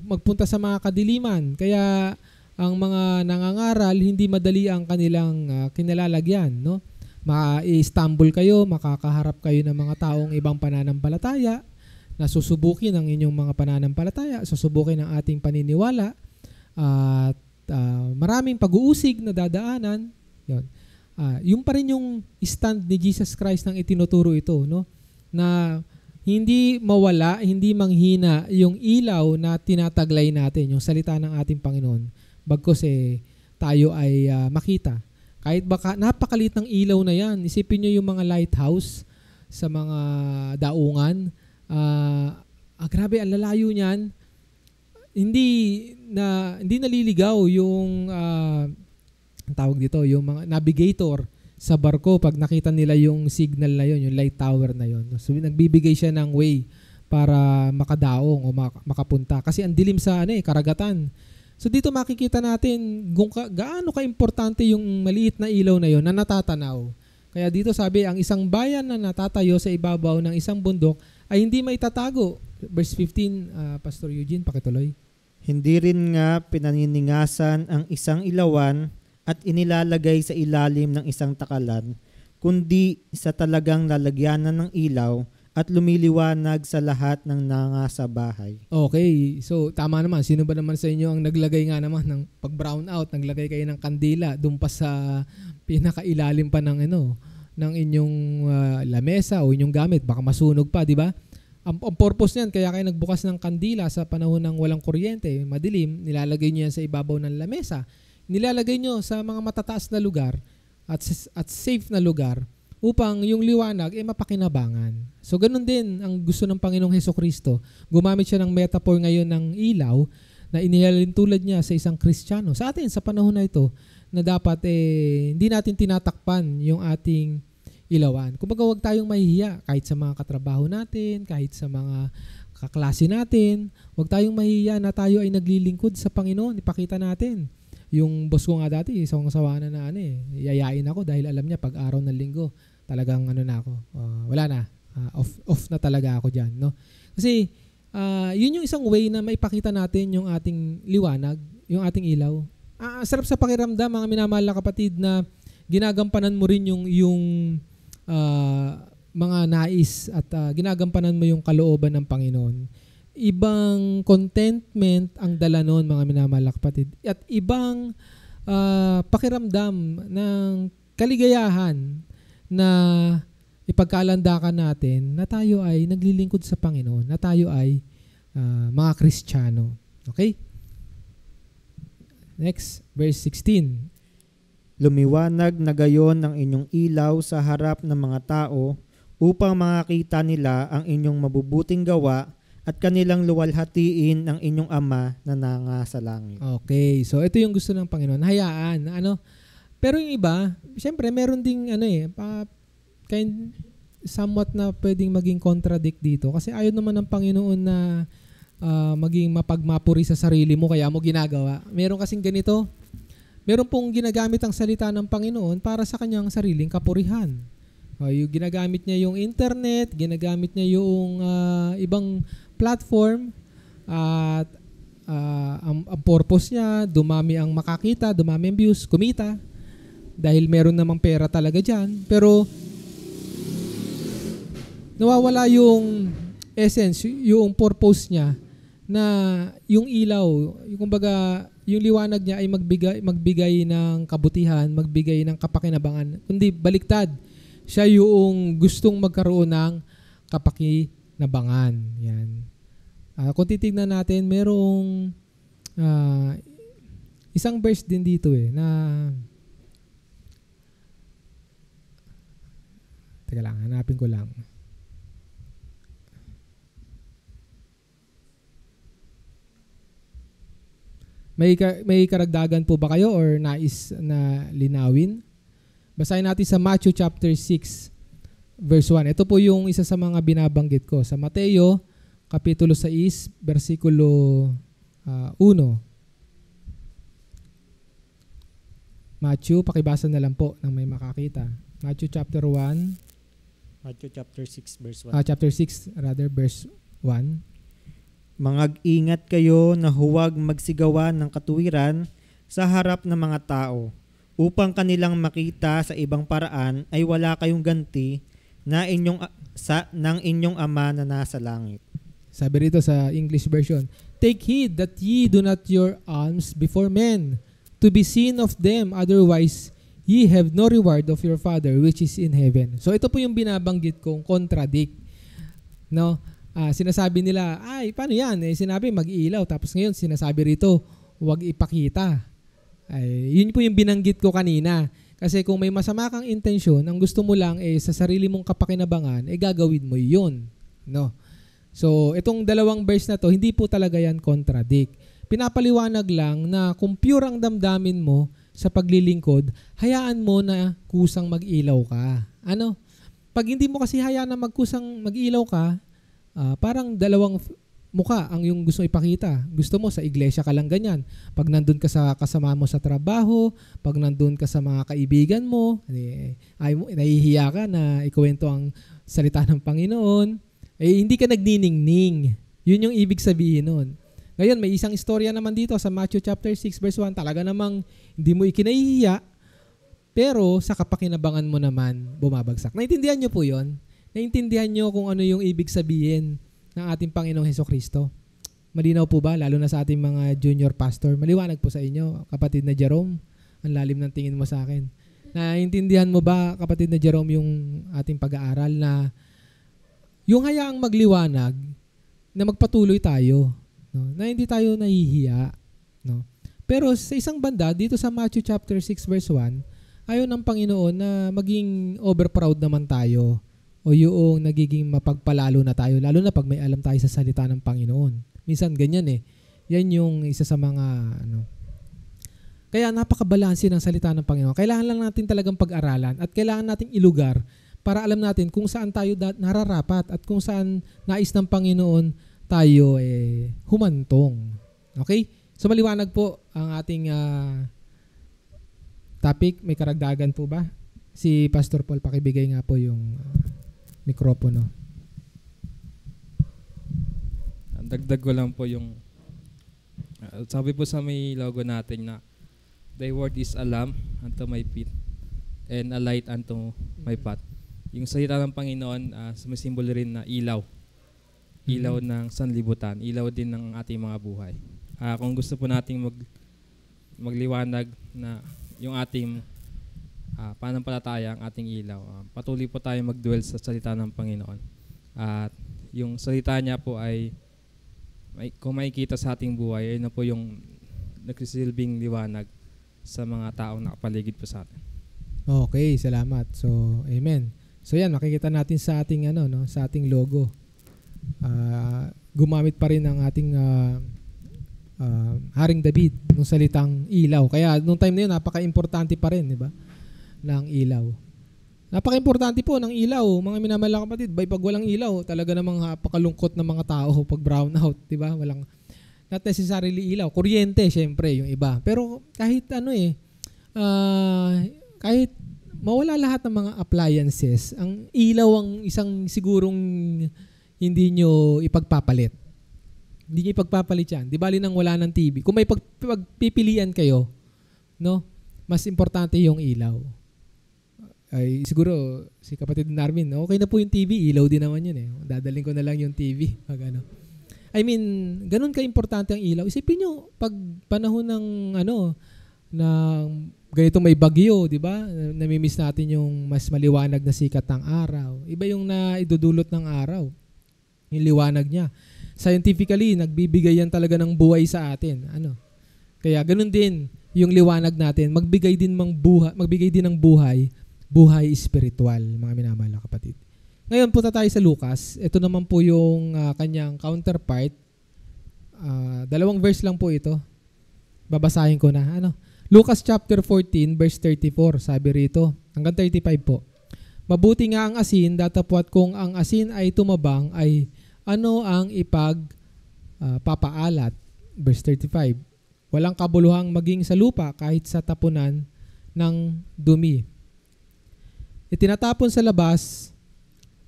magpunta sa mga kadiliman. Kaya ang mga nangangaral, hindi madali ang kanilang kinalalagyan, no? Ma-i-stumble kayo, makakaharap kayo ng mga taong ibang pananampalataya, na susubukin ang inyong mga pananampalataya, susubukin ang ating paniniwala, at maraming pag-uusig na dadaanan. Yun. Yung pa rin yung stand ni Jesus Christ nang itinuturo ito, no? Na hindi mawala, hindi manghina yung ilaw na tinataglay natin, yung salita ng ating Panginoon. Bagkos tayo ay makita. Kahit baka napakalit ng ilaw na yan, isipin nyo yung mga lighthouse sa mga daungan. Grabe, ang lalayo niyan. Hindi naliligaw yung tawag dito, yung mga navigator sa barko pag nakita nila yung signal na yon, yung light tower na yon. So nagbibigay siya ng way para makadaong o makapunta kasi ang dilim sa karagatan. So dito makikita natin kung gaano ka-importante yung maliit na ilaw na yon na natatanaw. Kaya dito sabi, ang isang bayan na natatayo sa ibabaw ng isang bundok ay hindi maitatago. Verse 15, Pastor Eugene, pakituloy. Hindi rin nga pinaniningasan ang isang ilawan at inilalagay sa ilalim ng isang takalan, kundi sa talagang lalagyanan ng ilaw at lumiliwanag sa lahat ng nangasa bahay. Okay, so tama naman. Sino ba naman sa inyo ang naglagay nga naman ng pag-brown out, naglagay kayo ng kandila doon pa sa pinakailalim pa ng ng inyong lamesa o inyong gamit, baka masunog pa, di ba? Ang purpose niyan, kaya kayo nagbukas ng kandila sa panahon ng walang kuryente, madilim, nilalagay niyo yan sa ibabaw ng lamesa. Nilalagay niyo sa mga matataas na lugar at safe na lugar upang yung liwanag ay mapakinabangan. So ganun din ang gusto ng Panginoong Hesukristo. Gumamit siya ng metaphor ngayon ng ilaw na inihalin tulad niya sa isang Kristiyano. Sa atin, sa panahon na ito, na dapat hindi natin tinatakpan yung ating ilawan. Kumbaga huwag tayong mahihiya kahit sa mga katrabaho natin, kahit sa mga kaklase natin. Huwag tayong mahihiya na tayo ay naglilingkod sa Panginoon. Ipakita natin. Yung boss ko nga dati, sawang-sawa na yayain ako dahil alam niya pag araw ng linggo, talagang na ako. Wala na. Off na talaga ako dyan. No? Kasi yun yung isang way na maipakita natin yung ating liwanag, yung ating ilaw. Sarap sa pakiramdam, mga minamahal na kapatid, na ginagampanan mo rin yung mga nais at ginagampanan mo yung kalooban ng Panginoon. Ibang contentment ang dala noon, mga minamahal na kapatid. At ibang pakiramdam ng kaligayahan na ipagkalandakan natin na tayo ay naglilingkod sa Panginoon, na tayo ay mga Kristiyano. Okay? Next, verse 16. Lumiwanag na gayon ang inyong ilaw sa harap ng mga tao upang makita nila ang inyong mabubuting gawa at kanilang luwalhatiin ang inyong Ama na nanga sa langit. Okay, so ito yung gusto ng Panginoon. Hayaan. Pero yung iba, siyempre meron ding somewhat na pwedeng maging contradict dito. Kasi ayaw naman ng Panginoon na maging mapagmapuri sa sarili mo kaya mo ginagawa. Meron kasing ganito. Meron pong ginagamit ang salita ng Panginoon para sa kanyang sariling kapurihan. Yung ginagamit niya yung internet, ginagamit niya yung ibang platform, at ang purpose niya, dumami ang makakita, dumami ang views, kumita, dahil meron namang pera talaga dyan. Pero nawawala yung essence, yung purpose niya, na yung ilaw, yung kumbaga, yung liwanag niya ay magbigay ng kabutihan, magbigay ng kapakinabangan, kundi baliktad. Siya yung gustong magkaroon ng kapakinabangan. Yan. Kung titignan natin, merong isang verse din dito na teka lang, hanapin ko lang. May karagdagan po ba kayo or nais na linawin? Basahin natin sa Matthew chapter 6 verse 1. Ito po yung isa sa mga binabanggit ko. Sa Mateo kapitulo 6 versikulo 1. Matthew, pakibasa na lang po nang may makakita. Matthew chapter 1. Matthew chapter 6 verse 1. Chapter 6 verse 1. Mangag-ingat kayo na huwag magsigawan ng katuwiran sa harap ng mga tao, upang kanilang makita sa ibang paraan ay wala kayong ganti ng inyong Ama na nasa langit. Sabi rito sa English version, "Take heed that ye do not your alms before men, to be seen of them, otherwise ye have no reward of your Father which is in heaven." So ito po yung binabanggit kong contradict. No? Sinasabi nila, ay, paano yan? Sinabi mag-ilaw, tapos ngayon sinasabi rito, huwag ipakita. Yun po yung binanggit ko kanina. Kasi kung may masama kang intensyon, ang gusto mo lang sa sarili mong kapakinabangan, gagawin mo yun. No? So, itong dalawang verse na to, hindi po talaga yan contradict. Pinapaliwanag lang na kung pure ang damdamin mo sa paglilingkod, hayaan mo na kusang mag-ilaw ka. Pag hindi mo kasi hayaan na magkusang mag-ilaw ka, parang dalawang muka ang yung gusto ipakita. Gusto mo sa iglesia ka lang ganyan. Pag nandun ka sa kasama mo sa trabaho, pag nandun ka sa mga kaibigan mo, nahihiya ka na ikuwento ang salita ng Panginoon, hindi ka nagniningning. Yun yung ibig sabihin nun. Ngayon, may isang istorya naman dito sa Matthew chapter 6 verse 1. Talaga namang hindi mo ikinahihiya, pero sa kapakinabangan mo naman bumabagsak. Naintindihan nyo po yun? Naintindihan nyo kung ano yung ibig sabihin ng ating Panginoong Hesukristo? Malinaw po ba? Lalo na sa ating mga junior pastor. Maliwanag po sa inyo, kapatid na Jerome. Ang lalim ng tingin mo sa akin. Naintindihan mo ba, kapatid na Jerome, yung ating pag-aaral na yung hayaang magliwanag na magpatuloy tayo, no? Na hindi tayo nahihiya. No? Pero sa isang banda, dito sa Matthew chapter 6 verse 1, ayaw ng Panginoon na maging overproud naman tayo o yung nagiging mapagpalalo na tayo, lalo na pag may alam tayo sa salita ng Panginoon. Minsan ganyan eh. Yan yung isa sa mga Kaya napakabalanse ng salita ng Panginoon. Kailangan lang natin talagang pag-aralan at kailangan nating ilugar para alam natin kung saan tayo nararapat at kung saan nais ng Panginoon tayo humantong. Okay? So maliwanag po ang ating topic. May karagdagan po ba? Si Pastor Paul, pakibigay nga po yung mikropono. Dagdag ko lang po yung sabi po sa may logo natin na Thy word is a lamp unto my feet and a light unto my path. Yung salita ng Panginoon sumisimbolo rin na ilaw. Ilaw ng sanlibutan. Ilaw din ng ating mga buhay. Kung gusto po nating magliwanag na yung ating panampalataya, ang ating ilaw, patuloy po tayo mag-dwell sa salita ng Panginoon. At yung salita niya po ay kung makikita sa ating buhay, ay na po yung nagsisilbing liwanag sa mga taong nakapaligid po sa atin. Okay, salamat. So, amen. So yan, makikita natin sa ating sa ating logo. Gumamit pa rin ang ating Haring David nung salitang ilaw. Kaya nung time na yun, napaka-importante pa rin, di ba? Ng ilaw. Napaka-importante po ng ilaw, mga minamahal na kapatid. Pag walang ilaw, talaga namang napakalungkot ng mga tao pag brownout, di ba? Walang not necessarily ilaw. Kuryente, syempre, yung iba. Pero kahit kahit mawala lahat ng mga appliances, ang ilaw ang isang sigurong hindi nyo ipagpapalit. Hindi nyo ipagpapalit yan. Di bali nang wala ng TV. Kung may pagpipilian kayo, mas importante yung ilaw. Ay, siguro, si kapatid Narvin, okay na po yung TV, ilaw din naman yun eh. Dadaling ko na lang yung TV. I mean, ganun ka-importante ang ilaw. Isipin nyo, pag panahon ng ganito may bagyo, di ba? Namimiss natin yung mas maliwanag na sikat ng araw. Iba yung naidudulot ng araw. Yung liwanag niya. Scientifically, nagbibigay yan talaga ng buhay sa atin. Kaya ganun din yung liwanag natin. Magbigay din ng buhay spiritual, mga minamahal na kapatid. Ngayon, punta tayo sa Lucas. Ito naman po yung kanyang counterpart. 2 verse lang po ito. Babasahin ko na. Lucas chapter 14, verse 34. Sabi rito, hanggang 35 po. Mabuti nga ang asin, datapwat kung ang asin ay tumabang, ay ano ang papaalat? Verse 35. Walang kabuluhang maging sa lupa kahit sa tapunan ng dumi. Itinatapon sa labas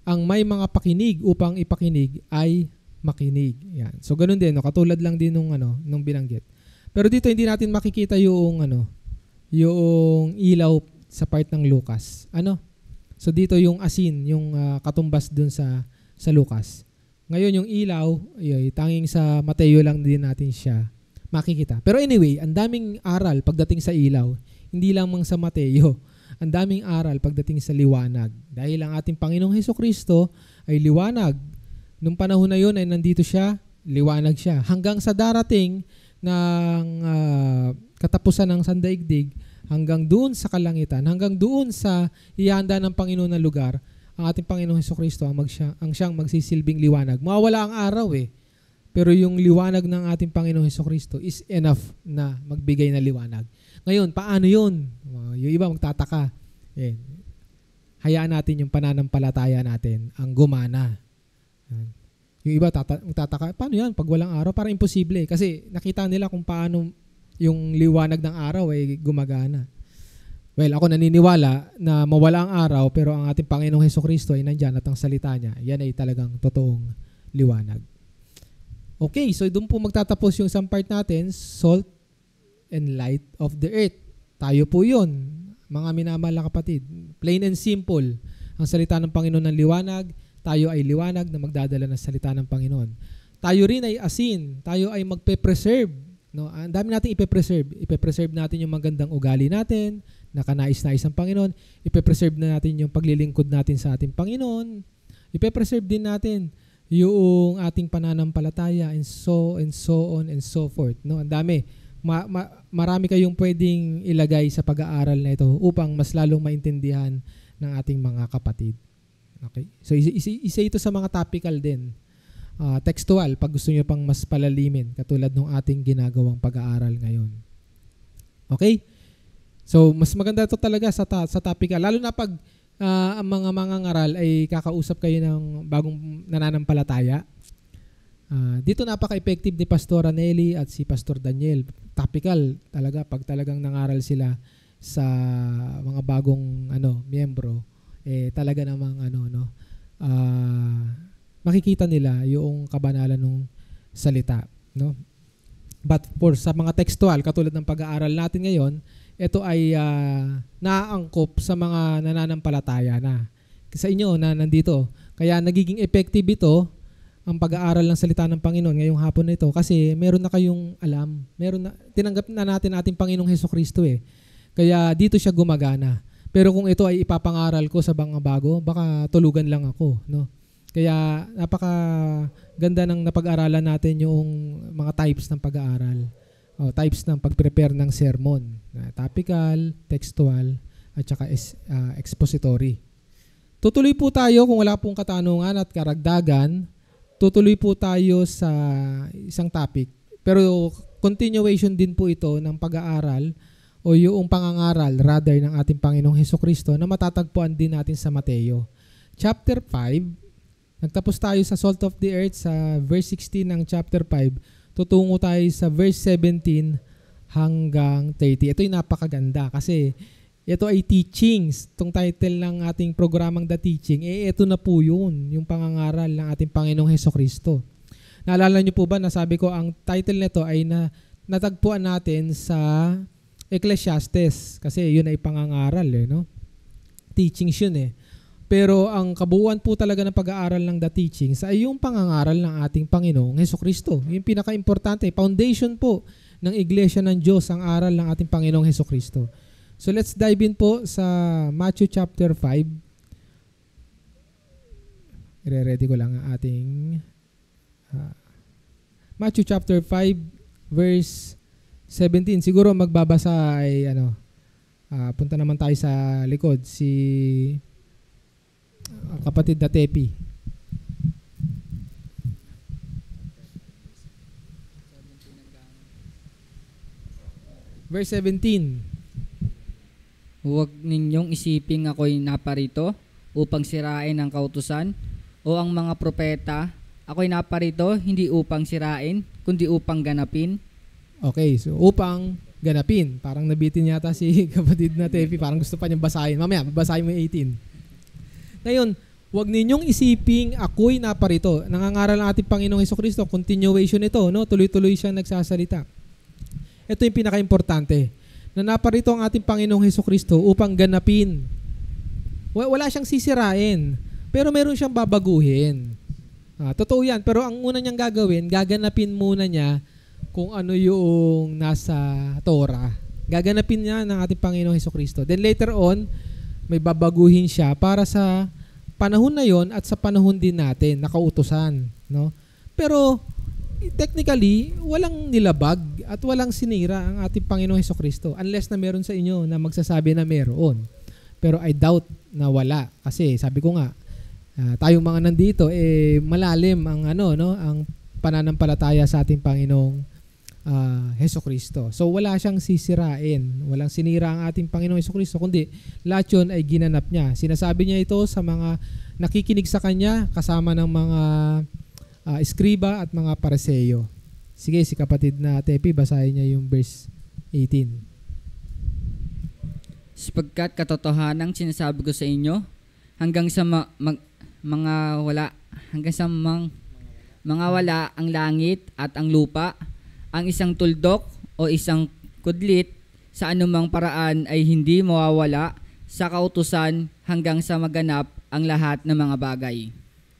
ang may mga pakinig upang ipakinig ay makinig. Yan. So ganun din, katulad lang din nung binanggit. Pero dito hindi natin makikita yung yung ilaw sa part ng Lucas. So dito yung asin, yung katumbas dun sa Lucas. Ngayon yung ilaw, tanging sa Mateo lang din natin siya makikita. Pero anyway, ang daming aral pagdating sa ilaw. Hindi lamang sa Mateo. Ang daming aral pagdating sa liwanag. Dahil ang ating Panginoong Hesukristo ay liwanag. Nung panahon na yun ay nandito siya, liwanag siya. Hanggang sa darating ng katapusan ng sandaigdig, hanggang doon sa kalangitan, hanggang doon sa ihanda ng Panginoon na lugar, ang ating Panginoong Hesukristo ang siyang magsisilbing liwanag. Mawawala ang araw pero yung liwanag ng ating Panginoong Hesukristo is enough na magbigay na liwanag. Ngayon, paano yun? Yung iba magtataka. Hayaan natin yung pananampalataya natin ang gumana. Yung iba magtataka, paano yan? Pag walang araw, parang imposible. Kasi nakita nila kung paano yung liwanag ng araw ay gumagana. Well, ako naniniwala na mawala ang araw pero ang ating Panginoong Hesukristo ay nandyan at ang salita niya, yan ay talagang totoong liwanag. Okay, so doon po magtatapos yung isang part natin, salt and light of the earth. Tayo po yun, mga minamahal na kapatid. Plain and simple. Ang salita ng Panginoon ng liwanag, tayo ay liwanag na magdadala ng salita ng Panginoon. Tayo rin ay asin, tayo ay magpe-preserve. Ang dami natin ipe-preserve. Ipe-preserve natin yung magandang ugali natin, na kanais-nais ng Panginoon. Ipe-preserve na natin yung paglilingkod natin sa ating Panginoon. Ipe-preserve din natin yung ating pananampalataya and so on and so forth. Ang dami. marami kayong pwedeng ilagay sa pag-aaral na ito upang mas lalong maintindihan ng ating mga kapatid. Okay? So isa ito sa mga topical din. Textual, pag gusto nyo pang mas palalimin, katulad ng ating ginagawang pag-aaral ngayon. Okay? So, mas maganda ito talaga sa topical. Lalo na pag ang mga mangangaral ay kakausap kayo ng bagong nananampalataya. Dito napaka-effective ni Pastor Aneli at si Pastor Daniel. Topical talaga pag talagang nangaral sila sa mga bagong miyembro, talaga namang makikita nila yung kabanalan ng salita, no? But sa mga textual katulad ng pag-aaral natin ngayon, ito ay naaangkop sa mga nananampalataya na sa inyo na nandito. Kaya nagiging effective ito ang pag-aaral ng salita ng Panginoon ngayong hapon na ito kasi meron na kayong alam, tinanggap na natin ating Panginoong Hesukristo Kaya dito siya gumagana. Pero kung ito ay ipapangaral ko sa mga bago, baka tulugan lang ako, no? Kaya napakaganda ng napag-aralan natin yung mga types ng pag-aaral. Types ng pag-prepare ng sermon. Topical, textual, at saka expository. Tutuloy po tayo kung wala pong katanungan at karagdagan. Tutuloy po tayo sa isang topic. Pero continuation din po ito ng pag-aaral o yung pangangaral rather ng ating Panginoong Hesukristo na matatagpuan din natin sa Mateo. Chapter 5, nagtapos tayo sa Salt of the Earth sa verse 16 ng chapter 5. Tutungo tayo sa verse 17 hanggang 30. Ito yung napakaganda kasi ito ay teachings. Itong title ng ating programang The Teaching, ito na po yun, yung pangangaral ng ating Panginoong Hesukristo. Naalala niyo po ba, nasabi ko, ang title nito ay natagpuan natin sa Ecclesiastes kasi yun ay pangangaral, no? Teachings yun Pero ang kabuuan po talaga ng pag-aaral ng The Teachings ay yung pangangaral ng ating Panginoong Hesukristo. Yung pinaka-importante, foundation po ng Iglesia ng Diyos, ang aral ng ating Panginoong Hesukristo. So let's dive in po sa Matthew chapter 5. I-ready ko lang ang ating Matthew chapter 5 verse 17. Siguro magbabasa ay punta naman tayo sa likod si kapatid na Tepi. Verse 17. Huwag ninyong isiping ako'y naparito upang sirain ang kautusan o ang mga propeta. Ako'y naparito hindi upang sirain, kundi upang ganapin. Okay, so upang ganapin. Parang nabitin yata si kapatid na Tepi. Parang gusto pa niyang basahin. Mamaya, basahin mo yung 18. Ngayon, huwag ninyong isiping ako'y naparito. Nangangaral ang ating Panginoong Hesukristo. Continuation ito, no? Tuloy-tuloy siyang nagsasalita. Ito yung pinaka-importante. Na naparito ang ating Panginoong Hesukristo upang ganapin. Wala siyang sisirain, pero meron siyang babaguhin. Totoo yan, pero ang una niyang gagawin, gaganapin muna niya kung ano yung nasa Torah. Gaganapin niya ng ating Panginoong Hesukristo. Then later on, may babaguhin siya para sa panahon na yon at sa panahon din natin, nakautusan. No? Pero technically, walang nilabag at walang sinira ang ating Panginoong Hesukristo unless na meron sa inyo na magsasabi na meron. Pero I doubt na wala kasi sabi ko nga, tayong mga nandito malalim ang ang pananampalataya sa ating Panginoong Hesukristo. So wala siyang sisirain, walang sinira ang ating Panginoong Hesukristo kundi lahat yun ay ginanap niya. Sinasabi niya ito sa mga nakikinig sa kanya kasama ng mga eskriba at mga pariseyo. Sige, si kapatid na Tepi, basahin niya yung verse 18. Sapagkat katotohanang sinasabi ko sa inyo, hanggang sa mga wala ang langit at ang lupa, ang isang tuldok o isang kudlit sa anumang paraan ay hindi mawawala sa kautusan hanggang sa maganap ang lahat ng mga bagay.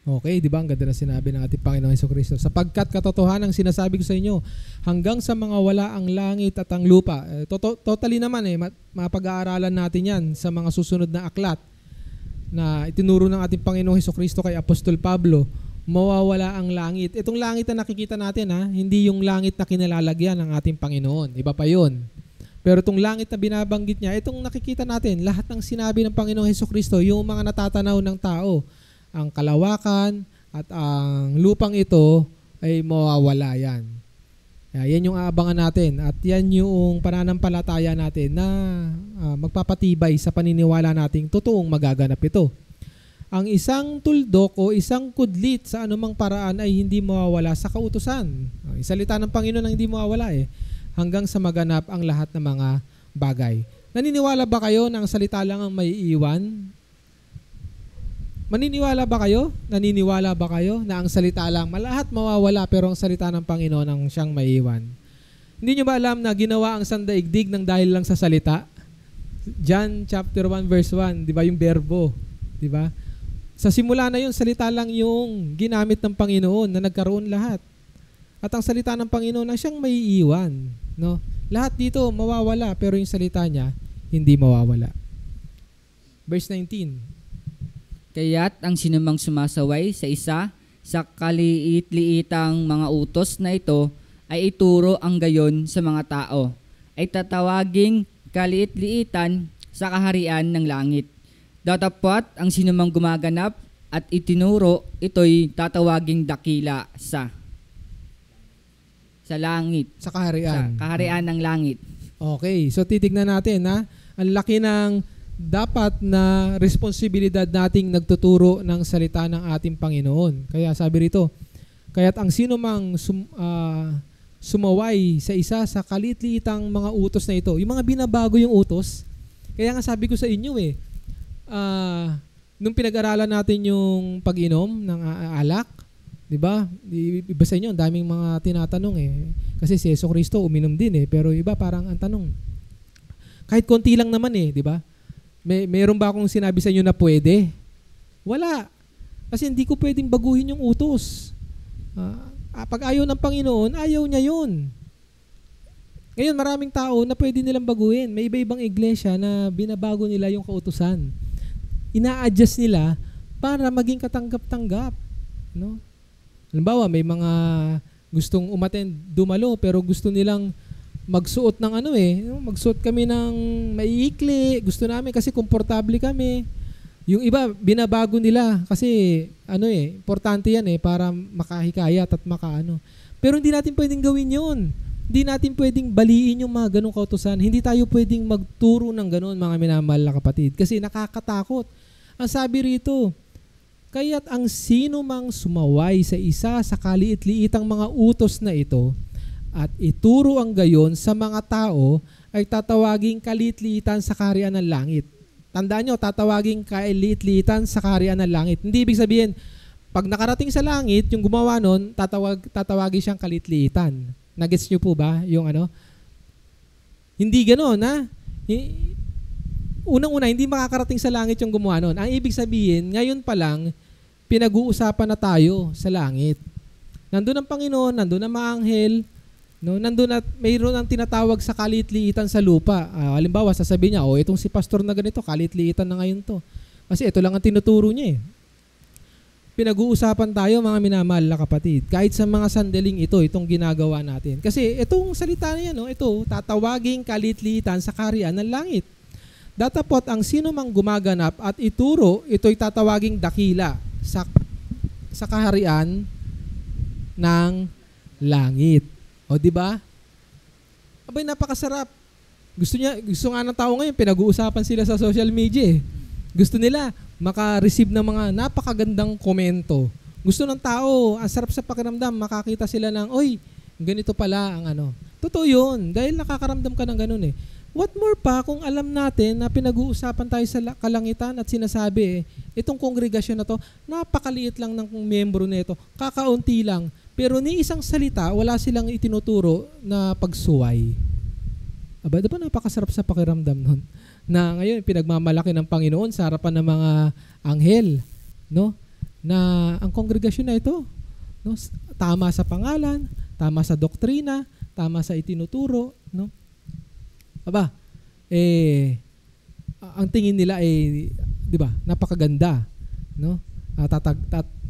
Okay, di ba? Ang ganda na sinabi ng ating Panginoong Hesukristo. Sapagkat katotohanan ang sinasabi ko sa inyo, hanggang sa mga wala ang langit at ang lupa. Totally naman mapag-aaralan natin yan sa mga susunod na aklat na itinuro ng ating Panginoong Hesukristo kay Apostol Pablo mawawala ang langit. Itong langit na nakikita natin, hindi yung langit na kinalalagyan ng ating Panginoon. Iba pa yun. Pero itong langit na binabanggit niya, itong nakikita natin, lahat ng sinabi ng Panginoong Hesukristo, yung mga natatanaw ng tao, ang kalawakan at ang lupang ito ay mawawala yan. Yan yung aabangan natin at yan yung pananampalataya natin na magpapatibay sa paniniwala nating totoong magaganap ito. Ang isang tuldok o isang kudlit sa anumang paraan ay hindi mawawala sa kautusan. Ang salita ng Panginoon ang hindi mawawala hanggang sa maganap ang lahat ng mga bagay. Naniniwala ba kayo na ang salita lang ang may iiwan? Maniniwala ba kayo? Naniniwala ba kayo na ang salita lang, lahat mawawala pero ang salita ng Panginoon ang siyang may iiwan? Hindi nyo ba alam na ginawa ang sandaigdig ng dahil lang sa salita? John chapter 1 verse 1, di ba yung berbo? Di ba? Sa simula na yun, salita lang yung ginamit ng Panginoon na nagkaroon lahat. At ang salita ng Panginoon ang siyang may iiwan. No? Lahat dito mawawala pero yung salita niya hindi mawawala. Verse 19. Kaya't ang sinumang sumasaway sa isa sa kaliit-liitang mga utos na ito ay ituro ang gayon sa mga tao, ay tatawaging kaliit-liitan sa kaharian ng langit. Datapwat ang sinumang gumaganap at itinuro, ito'y tatawaging dakila sa langit. Sa kaharian. Sa kaharian ng langit. Okay, so titignan natin ang laki ng dapat na responsibilidad nating nagtuturo ng salita ng ating Panginoon. Kaya sabi rito, kaya't ang sino mang sumaway sa isa sa kaliit-liitang mga utos na ito, yung mga binabago yung utos, kaya nga sabi ko sa inyo nung pinag-aralan natin yung pag-inom ng alak, di ba? Iba sa inyo, ang daming mga tinatanong Kasi si Jesucristo uminom din pero iba parang ang tanong, kahit konti lang naman di ba? Meron ba akong sinabi sa inyo na pwede? Wala. Kasi hindi ko pwedeng baguhin yung utos. Pag ayaw ng Panginoon, ayaw niya yun. Ngayon, maraming tao na pwede nilang baguhin. May iba-ibang iglesia na binabago nila yung kautusan. Ina-adjust nila para maging katanggap-tanggap. No? Halimbawa, may mga gustong umattend dumalo pero gusto nilang magsuot ng magsuot kami ng maiikli, gusto namin kasi komportable kami. Yung iba, binabago nila kasi importante yan para makahikayat at makaano. Pero hindi natin pwedeng gawin yun. Hindi natin pwedeng baliin yung mga ganong kautusan. Hindi tayo pwedeng magturo ng ganon, mga minamahal na kapatid. Kasi nakakatakot. Ang sabi rito, kaya't ang sino mang sumaway sa isa sa kaliit-liitang mga utos na ito, at ituro ang gayon sa mga tao, ay tatawaging kaliit-liitan sa kaharian ng langit. Tandaan nyo, tatawaging kaliit-liitan sa kaharian ng langit. Hindi ibig sabihin, pag nakarating sa langit, yung gumawa nun, tatawagin siyang kaliit-liitan. Nagets nyo po ba yung Hindi gano'n, Unang-una, hindi makakarating sa langit yung gumawa nun. Ang ibig sabihin, ngayon pa lang, pinag-uusapan na tayo sa langit. Nandun ang Panginoon, nandun ang mga anghel, nandun at mayroon ang tinatawag sa kaliit-liitan sa lupa. Halimbawa, sasabihin niya, itong si pastor na ganito, kaliit-liitan na ngayon to. Kasi ito lang ang tinuturo niya Pinag-uusapan tayo, mga minamahal na kapatid. Kahit sa mga sandaling itong ginagawa natin. Kasi itong salita na yan, ito, tatawaging kaliit-liitan sa kaharian ng langit. Datapot ang sino mang gumaganap at ituro, ito'y tatawaging dakila sa kaharian ng langit. O, di ba? Abay, napakasarap. Gusto nga ng tao ngayon, pinag-uusapan sila sa social media. Gusto nila maka-receive ng mga napakagandang komento. Gusto ng tao, ang sarap sa pakiramdam, makakita sila ng, ganito pala ang Totoo yun, dahil nakakaramdam ka ng ganun What more pa kung alam natin na pinag-uusapan tayo sa kalangitan at sinasabi, itong kongregasyon na to, napakaliit lang ng miyembro nito, kakaunti lang. Pero ni isang salita, wala silang itinuturo na pagsuway. Aba, diba napakasarap sa pakiramdam nun? Na ngayon, pinagmamalaki ng Panginoon sa harapan ng mga anghel, na ang kongregasyon na ito, tama sa pangalan, tama sa doktrina, tama sa itinuturo, Aba, ang tingin nila di ba, napakaganda,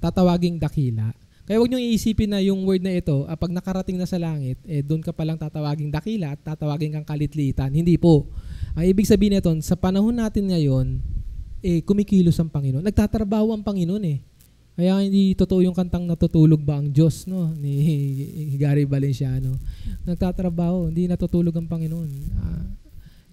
tatawaging dakila. Kaya huwag niyong iisipin na yung word na ito, pag nakarating na sa langit, doon ka palang tatawaging dakila at tatawagin kang kalitlitan. Hindi po. Ang ibig sabihin nito, sa panahon natin ngayon, kumikilos ang Panginoon. Nagtatrabaho ang Panginoon eh. Kaya hindi totoo yung kantang natutulog ba ang Diyos, no? Ni Gary Valenciano. Nagtatrabaho, hindi natutulog ang Panginoon.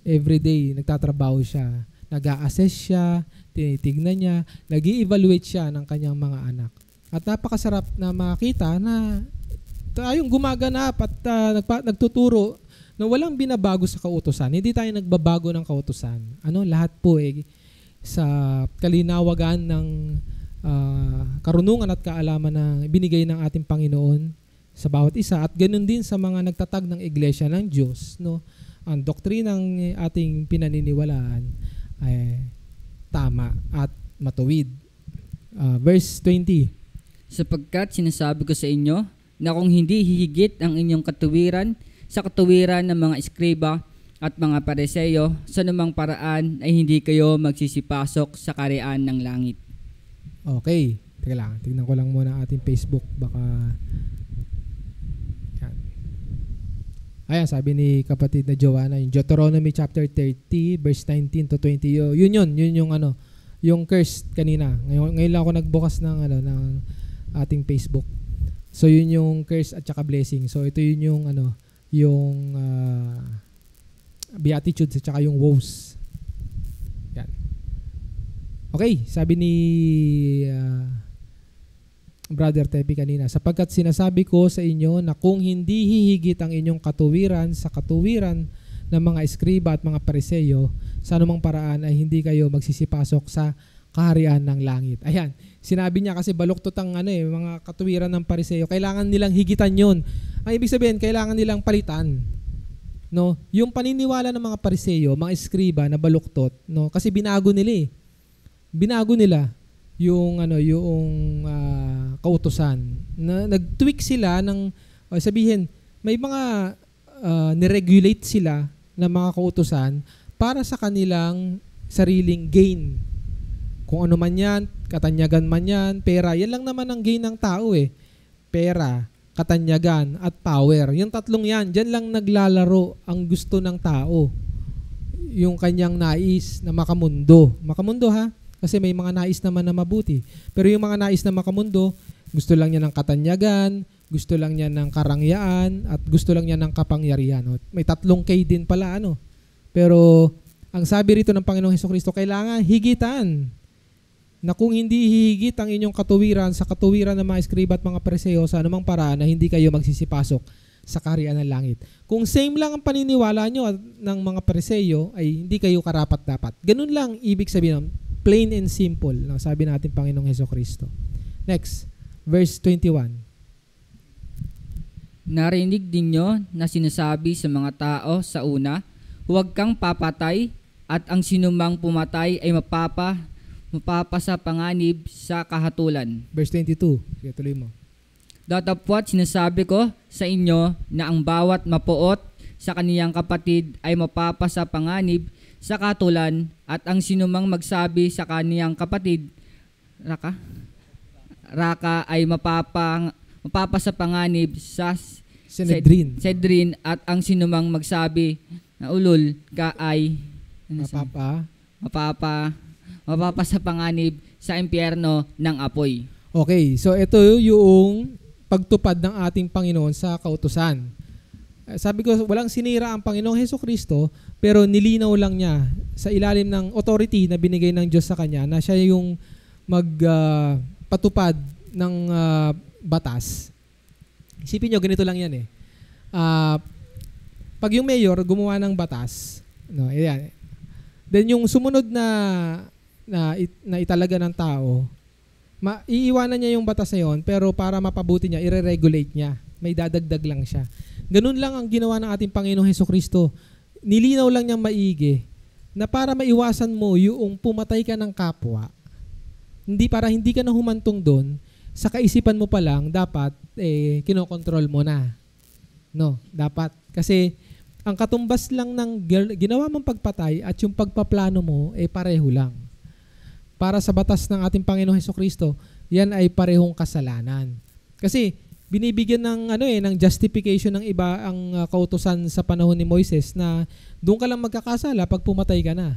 Every day, nagtatrabaho siya. Nag-a-assess siya, tinitignan niya, nag-i-evaluate siya ng kanyang mga anak. At napakasarap na makita na tayong gumaganap at nagtuturo na walang binabago sa kautusan. Hindi tayo nagbabago ng kautusan. Lahat po sa kalinawagan ng karunungan at kaalaman na binigay ng ating Panginoon sa bawat isa. At ganoon din sa mga nagtatag ng iglesia ng Diyos. No? Ang doktrinang ating pinaniniwalaan ay tama at matuwid. Verse 20. Sapagkat sinasabi ko sa inyo na kung hindi hihigit ang inyong katuwiran sa katuwiran ng mga eskriba at mga Pariseo, sa namang paraan ay hindi kayo magsisipasok sa kaharian ng langit. Okay. Teka lang. Tignan ko lang muna ating Facebook. Baka... Yan. Ayan, sabi ni kapatid na Joanna, yung Deuteronomy chapter 30, verse 19 to 20. Yun yung yung curse kanina. Ngayon lang ako nagbukas ng ating Facebook. So yun yung curse at saka blessing. So ito yun yung yung beatitudes at saka yung woes. Yan. Okay, sabi ni Brother Tepi kanina, sapagkat sinasabi ko sa inyo na kung hindi hihigit ang inyong katuwiran sa katuwiran ng mga eskriba at mga Pariseo, sa anumang paraan ay hindi kayo magsisipasok sa kaharian ng langit. Ayan, sinabi niya kasi baluktot ang mga katuwiran ng Pariseo. Kailangan nilang higitan yon. Ang ibig sabihin, kailangan nilang palitan. No? Yung paniniwala ng mga Pariseo, mga eskriba na baluktot, no? Kasi binago nila Binago nila yung kautusan. Nag-tweak sila ng sabihin, may mga niregulate sila ng mga kautusan para sa kanilang sariling gain. Kung ano man yan, katanyagan man yan, pera, yan lang naman ang gain ng tao Pera, katanyagan, at power. Yung tatlong yan, dyan lang naglalaro ang gusto ng tao. Yung kanyang nais na makamundo. Makamundo kasi may mga nais naman na mabuti. Pero yung mga nais na makamundo, gusto lang niya ng katanyagan, gusto lang niya ng karangyaan, at gusto lang niya ng kapangyarihan. May 3 K din pala Pero ang sabi rito ng Panginoong Hesukristo, kailangan higitan. Na kung hindi hihigit ang inyong katuwiran sa katuwiran ng mga eskriba at mga Pariseo, sa anumang paraan na hindi kayo magsisipasok sa kaharian ng langit. Kung same lang ang paniniwala nyo ng mga Pariseo, ay hindi kayo karapat-dapat. Ganun lang ibig sabihin, plain and simple, sabi natin Panginoong Hesukristo. Next, verse 21. Narinig din nyo na sinasabi sa mga tao sa una, huwag kang papatay, at ang sinumang pumatay ay mapapasapanganib sa kahatulan. Verse 22. Sige, tuloy mo. Datapwat sinasabi ko sa inyo na ang bawat mapuot sa kaniyang kapatid ay mapapasapanganib sa kahatulan, at ang sinumang magsabi sa kaniyang kapatid, Raka ay mapapasapanganib sa Sedrin, at ang sinumang magsabi na ulul ka ay mapapasapanganib sa impyerno ng apoy. Okay, so ito yung pagtupad ng ating Panginoon sa kautusan. Sabi ko, walang sinira ang Panginoong Hesukristo, pero nilinaw lang niya sa ilalim ng authority na binigay ng Diyos sa kanya na siya yung magpatupad ng batas. Isipin nyo, ganito lang yan pag yung mayor gumawa ng batas, ayan, then yung sumunod na italaga ng tao, iiwanan niya yung batas na yun, pero para mapabuti niya, i-regulate niya. May dadagdag lang siya. Ganun lang ang ginawa ng ating Panginoong Hesukristo. Nilinaw lang niyang maigi na para maiwasan mo yung pumatay ka ng kapwa, para hindi ka na humantong doon, sa kaisipan mo pa lang, dapat kinokontrol mo na. No, dapat. Kasi ang katumbas lang ng ginawa mong pagpatay at yung pagpaplano mo, pareho lang. Para sa batas ng ating Panginoong Hesukristo, yan ay parehong kasalanan. Kasi binibigyan ng ng justification ng iba ang kautusan sa panahon ni Moises na doon ka lang magkakasala pag pumatay ka na.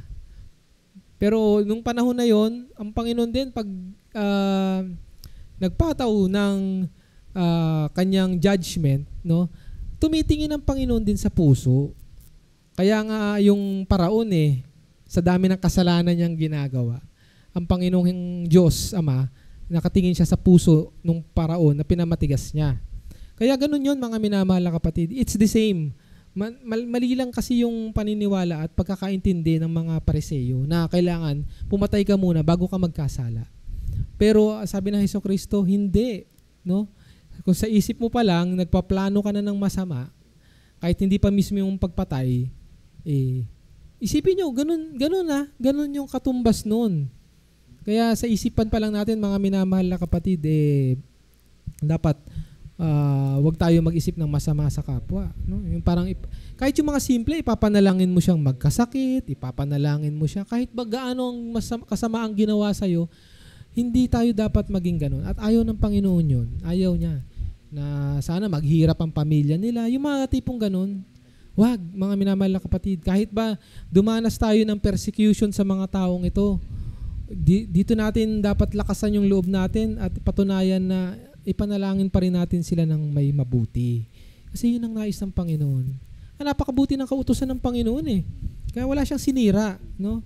Pero nung panahon na yon, ang Panginoon din pag nagpataw ng kanyang judgment, no? Tumitingin ang Panginoon din sa puso. Kaya nga yung paraon sa dami ng kasalanan niyang ginagawa, ang Panginoong Diyos Ama, nakatingin siya sa puso nung paraon na pinamatigas niya. Kaya ganun yon mga minamahal na kapatid. It's the same. Mali lang kasi yung paniniwala at pagkakaintindi ng mga Pariseo na kailangan pumatay ka muna bago ka magkasala. Pero sabi ng Hesukristo, hindi. No? Kung sa isip mo pa lang, nagpaplano ka na ng masama, kahit hindi pa mismo yung pagpatay, isipin nyo, ganun yung katumbas nun. Kaya sa isipan pa lang natin, mga minamahal na kapatid, dapat wag tayo mag-isip ng masama sa kapwa. No? Yung parang, kahit yung mga simple, ipapanalangin mo siyang magkasakit, ipapanalangin mo siya, kahit ba gaano ang kasama ang ginawa sa'yo, hindi tayo dapat maging ganun. At ayaw ng Panginoon yun. Ayaw niya. Na sana maghirap ang pamilya nila. Yung mga tipong ganun, wag, mga minamahal na kapatid. Kahit ba dumanas tayo ng persecution sa mga taong ito, dito natin dapat lakasan yung loob natin at patunayan na ipanalangin pa rin natin sila ng may mabuti. Kasi yun ang nais ng Panginoon. Napakabuti ng kautusan ng Panginoon Kaya wala siyang sinira. No?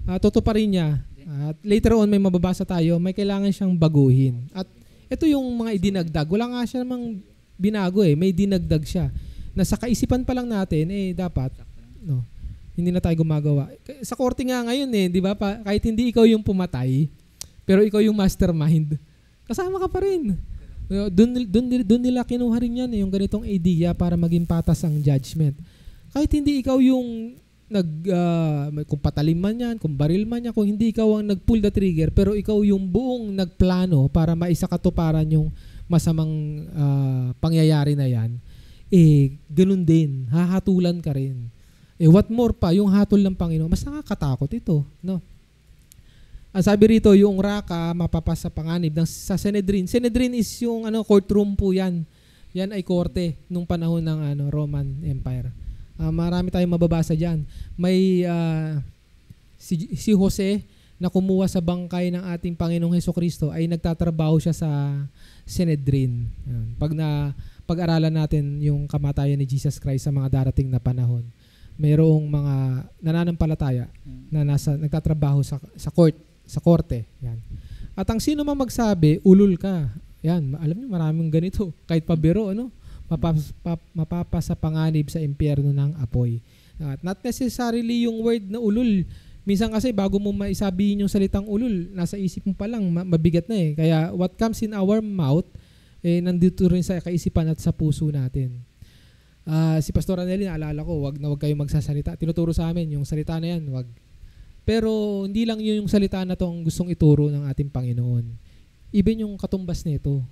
Totoo pa rin niya. At later on may mababasa tayo, may kailangan siyang baguhin. At ito yung mga idinagdag. Wala nga siya namang binago may dinagdag siya. Na sa kaisipan pa lang natin, dapat, no, hindi na tayo gumagawa. Sa korte nga ngayon di ba? Kahit hindi ikaw yung pumatay, pero ikaw yung mastermind, kasama ka pa rin. Doon nila kinuha rin yan yung ganitong idea para maging patas ang judgment. Kahit hindi ikaw yung kung patalim man yan, kung baril man yan, kung hindi ikaw ang nag-pull the trigger, pero ikaw yung buong nagplano para maisakatuparan yung masamang pangyayari na yan, ganun din, hahatulan ka rin. What more pa, yung hatol ng Panginoon, mas nakakatakot ito. No? Ang sabi rito, yung raka mapapasa panganib sa Sanhedrin. Sanhedrin is yung courtroom po yan. Yan ay korte nung panahon ng Roman Empire. Marami tayong mababasa dyan. May si Jose na kumuha sa bangkay ng ating Panginoong Hesukristo ay nagtatrabaho siya sa Sanhedrin. Pag-aralan natin yung kamatayan ni Jesus Christ sa mga darating na panahon. Mayroong mga nananampalataya na nagtatrabaho sa korte. Yan. At ang sino man magsabi, ulol ka. Yan, alam niyo maraming ganito. Kahit pabiro, mapapasa panganib sa impyerno ng apoy. At not necessarily yung word na ulol. Minsan kasi bago mo maisabihin yung salitang ulol, nasa isip mo pa lang, mabigat na Kaya what comes in our mouth, nandito rin sa kaisipan at sa puso natin. Si Pastor Anelli, naalala ko, wag kayong magsasalita. Tinuturo sa amin yung salita na yan, wag. Pero hindi lang yun yung salita na to ang gustong ituro ng ating Panginoon. Even yung katumbas nito.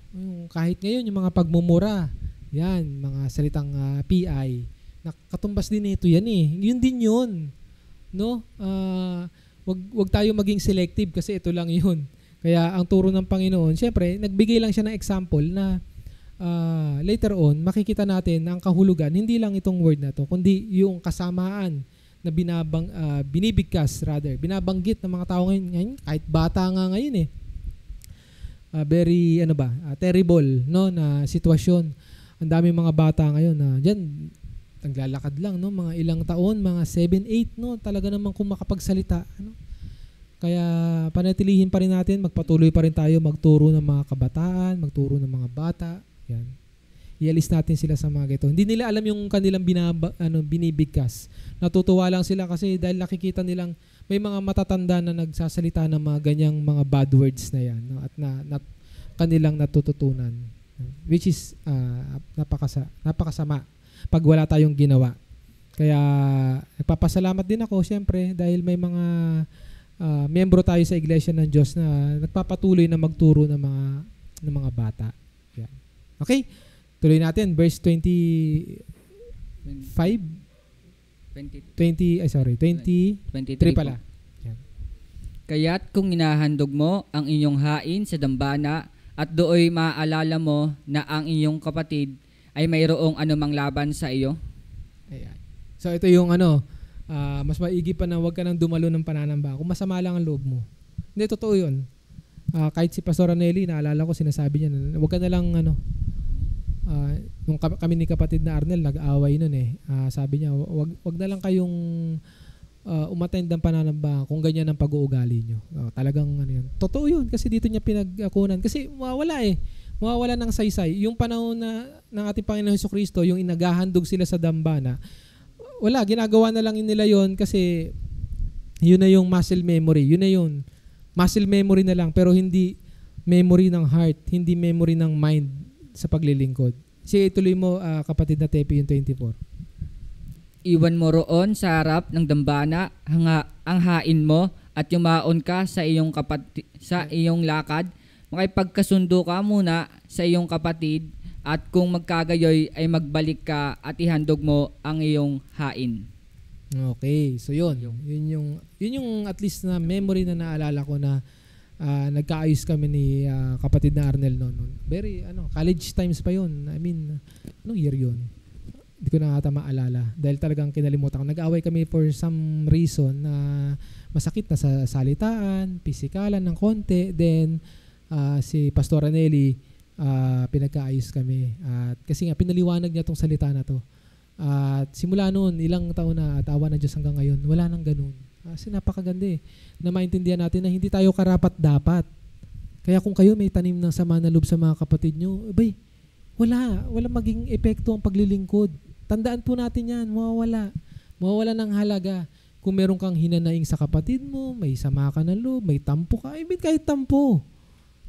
Kahit ngayon yung mga pagmumura, yan, mga salitang PI, katumbas din nito yan Yun din yun. No? Wag tayo maging selective kasi ito lang yun. Kaya ang turo ng Panginoon, syempre, nagbigay lang siya ng example na later on, makikita natin na ang kahulugan, hindi lang itong word na to, kundi yung kasamaan na binabanggit ng mga tao ngayon, kahit bata nga ngayon very terrible na sitwasyon. Ang daming mga bata ngayon na diyan naglalakad lang mga ilang taon, mga 7, 8 talaga namang kung makapagsalita Kaya panatilihin pa rin natin, magpatuloy pa rin tayo magturo ng mga kabataan, magturo ng mga bata. Yan. I-alis natin sila sa mga ganito. Hindi nila alam yung kanilang binibigkas. Natutuwa lang sila kasi dahil nakikita nilang may mga matatanda na nagsasalita ng mga ganyang mga bad words na yan at na kanilang natututunan. Which is napakasama pag wala tayong ginawa. Kaya nagpapasalamat din ako siyempre dahil may mga miyembro tayo sa Iglesia ng Diyos na nagpapatuloy na magturo ng mga bata. Yan. Okay? Tuloy natin verse 23 pala. Yan. Kaya't kung inahandog mo ang inyong hain sa dambana at dooy maaalala mo na ang iyong kapatid ay mayroong anumang laban sa iyo. Ayan. So ito yung mas maigi pa na huwag ka nang dumalo ng pananamba kung masama lang ang loob mo. Hindi, totoo yun. Kahit si Pastor Anelli, naalala ko, sinasabi niya na huwag ka na lang nung kami ni kapatid na Arnel, nag-away nun eh. Sabi niya, wag na lang kayong umattend ng pananamba kung ganyan ang pag-uugali nyo. Talagang yun. Totoo yun kasi dito niya pinag-akunan. Kasi mawawala ng saysay. Yung panahon ng ating Panginoon Jesucristo, yung inagahandog sila sa dambana, wala, ginagawa na lang nila yon kasi yun na yung muscle memory. Yun na yun. Muscle memory na lang pero hindi memory ng heart, hindi memory ng mind sa paglilingkod. Sige, ituloy mo kapatid na Tepi yung 24. Iwan mo roon sa harap ng dambana ang hain mo at yumaon ka sa iyong lakad. Makipagkasundo ka muna sa iyong kapatid at kung magkagayoy ay magbalik ka at ihandog mo ang iyong hain. Okay, so yun yung at least na memory na naalala ko na nagkaayos kami ni kapatid na Arnel noon. Very college times pa yun. I mean, anong year yun? Hindi ko na ata maalala dahil talagang kinalimutan ko. Nag-away kami for some reason na masakit na sa salitaan, pisikalan ng konti. Then si Pastor Anelli, pinagkaayos kami. At kasi nga pinaliwanag niya tong salita na to. At simula noon, ilang taon na at awa na Diyos hanggang ngayon, wala nang ganun. Kasi napakaganda na maintindihan natin na hindi tayo karapat-dapat. Kaya kung kayo may tanim ng sama na loob sa mga kapatid nyo, wala maging epekto ang paglilingkod. Tandaan po natin yan, mawawala ng halaga. Kung meron kang hinanaing sa kapatid mo, may sama ka ng loob, may tampo ka, kahit tampo.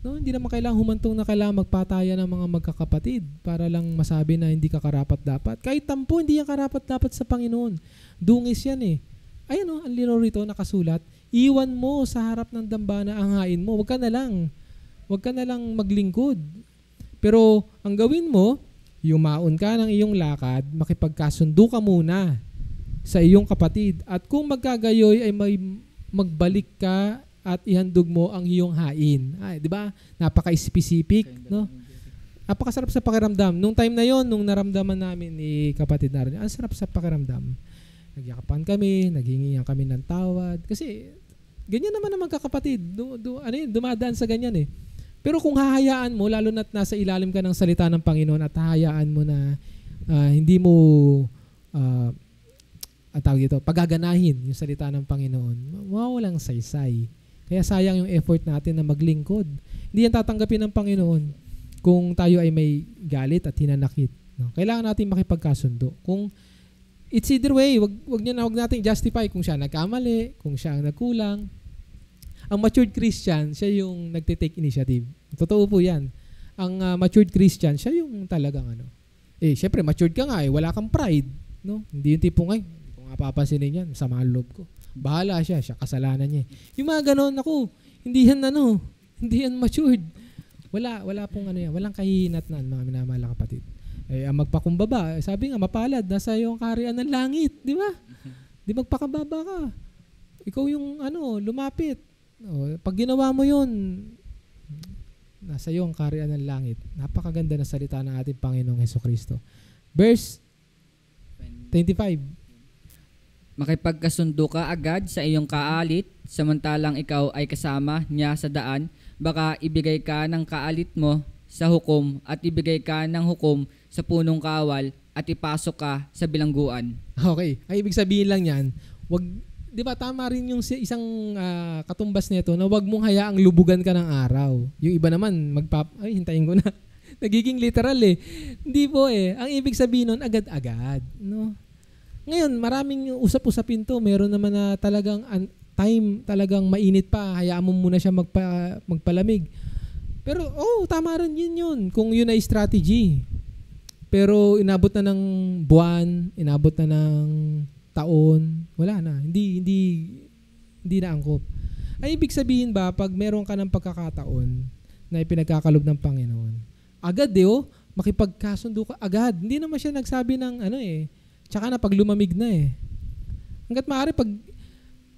No, hindi naman kailangang humantong na kailangan magpataya ng mga magkakapatid para lang masabi na hindi ka karapat-dapat. Kahit tampo, hindi yan karapat-dapat sa Panginoon. Dungis yan eh. Ayan ang lino rito nakasulat, iwan mo sa harap ng dambana ang hain mo. Huwag ka na lang maglingkod. Pero ang gawin mo, yumaon ka ng iyong lakad, makipagkasundo ka muna sa iyong kapatid. At kung magkagayoy ay magbalik ka at ihandog mo ang iyong hain. Di ba? Napaka-specific, no? Napakasarap sa pakiramdam. Nung time na yon, nung naramdaman namin ni kapatid na rin, ang sarap sa pakiramdam. Nagyakapan kami, naghingihan kami ng tawad. Kasi ganyan naman ang magkakapatid. Dumadaan sa ganyan eh. Pero kung hahayaan mo, lalo na't nasa ilalim ka ng salita ng Panginoon at hahayaan mo na hindi mo pagaganahin yung salita ng Panginoon, mawawalang saysay. Kaya sayang yung effort natin na maglingkod. Hindi yan tatanggapin ng Panginoon kung tayo ay may galit at hinanakit. No? Kailangan natin makipagkasundo. Kung it's either way, wag natin justify kung siya nagkamali, kung siya ang nagkulang. Ang matured Christian, siya yung nagte-take initiative. Totoo po yan. Ang matured Christian, siya yung talagang syempre matured ka nga wala kang pride. No? Hindi yung tipong hindi ko nga papansinin yan, sama ang loob ko. Bahala siya kasalanan niya. Yung mga ganon, hindi yan matured. Wala pong yan, walang kahihinatnan mga minamahal na kapatid. Ang magpakumbaba, sabi nga, mapalad, nasa iyong kaharian ng langit, di ba? Di magpakababa ka. Ikaw yung lumapit. Pag ginawa mo yun, nasa iyong kaharian ng langit. Napakaganda na salita ng ating Panginoong Jesucristo. Verse 25. Makipagkasundo ka agad sa iyong kaalit, samantalang ikaw ay kasama niya sa daan, baka ibigay ka ng kaalit mo sa hukom at ibigay ka ng hukom sa punong kawal at ipasok ka sa bilangguan. Okay. Ay ibig sabihin lang yan, di ba tama rin yung isang katumbas nito na wag mong hayaang lubugan ka ng araw. Yung iba naman hintayin ko na. Nagiging literal eh. Hindi po eh. Ang ibig sabihin nun agad-agad, no? Ngayon, maraming usap-usapin to. Meron naman na talagang time talagang mainit pa. Hayaan mo muna siya magpalamig. Pero tama rin yun. Kung yun ay strategy. Pero inabot na ng buwan, inabot na ng taon, wala na. Hindi na angkop. Ay ibig sabihin ba, pag meron ka ng pagkakataon na ipinagkakalob ng Panginoon, agad makipagkasundo ka agad. Hindi naman siya nagsabi ng tsaka na pag lumamig na Hanggat maaari, pag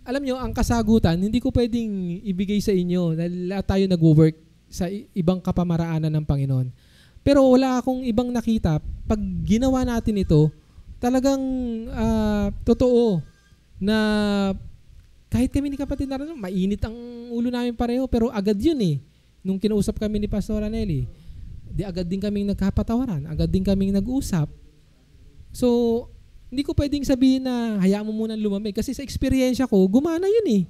alam nyo, ang kasagutan, hindi ko pwedeng ibigay sa inyo dahil lahat tayo nag-work sa ibang kapamaraanan ng Panginoon. Pero wala akong ibang nakita. Pag ginawa natin ito, talagang totoo na kahit kami ni kapatid na rin, mainit ang ulo namin pareho, pero agad yun eh. Nung kinausap kami ni Pastor Aneli, di agad din kaming nagkapatawaran, agad din kaming nag-usap. So, hindi ko pwedeng sabihin na hayaan mo muna lumamig kasi sa experiensya ko, gumana yun eh.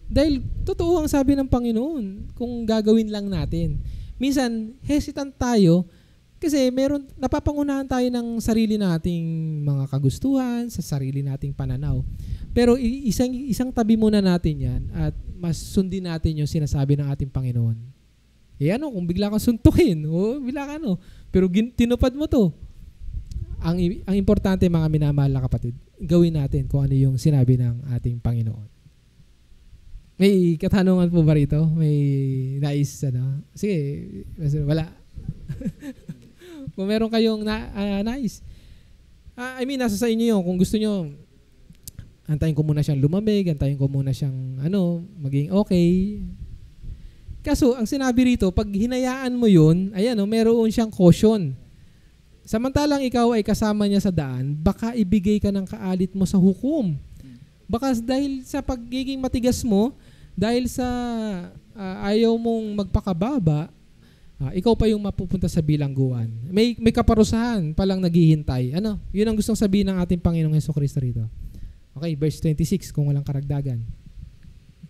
Dahil totoo ang sabi ng Panginoon kung gagawin lang natin. Minsan, hesitant tayo kasi napapangunahan tayo ng sarili nating mga kagustuhan, sa sarili nating pananaw. Pero isang tabi muna natin yan at mas sundin natin yung sinasabi ng ating Panginoon. Kung bigla kang suntukin, bigla ka pero tinupad mo to. Ang importante mga minamahal na kapatid, gawin natin kung ano yung sinabi ng ating Panginoon. May katanungan po ba rito? May nais, Sige, wala. Kung meron kayong nais. Nasa sa inyo yun. Kung gusto nyo, antayin ko muna siyang lumamig, antayin ko muna siyang, maging okay. Kaso, ang sinabi rito, pag hinayaan mo yun, meron siyang caution. Samantalang ikaw ay kasama niya sa daan, baka ibigay ka ng kaalit mo sa hukom. Baka dahil sa pagiging matigas mo, dahil sa ayaw mong magpakababa, ikaw pa yung mapupunta sa bilangguan. May kaparusahan palang naghihintay. Yun ang gustong sabihin ng ating Panginoong Hesukristo rito. Okay, verse 26 kung walang karagdagan.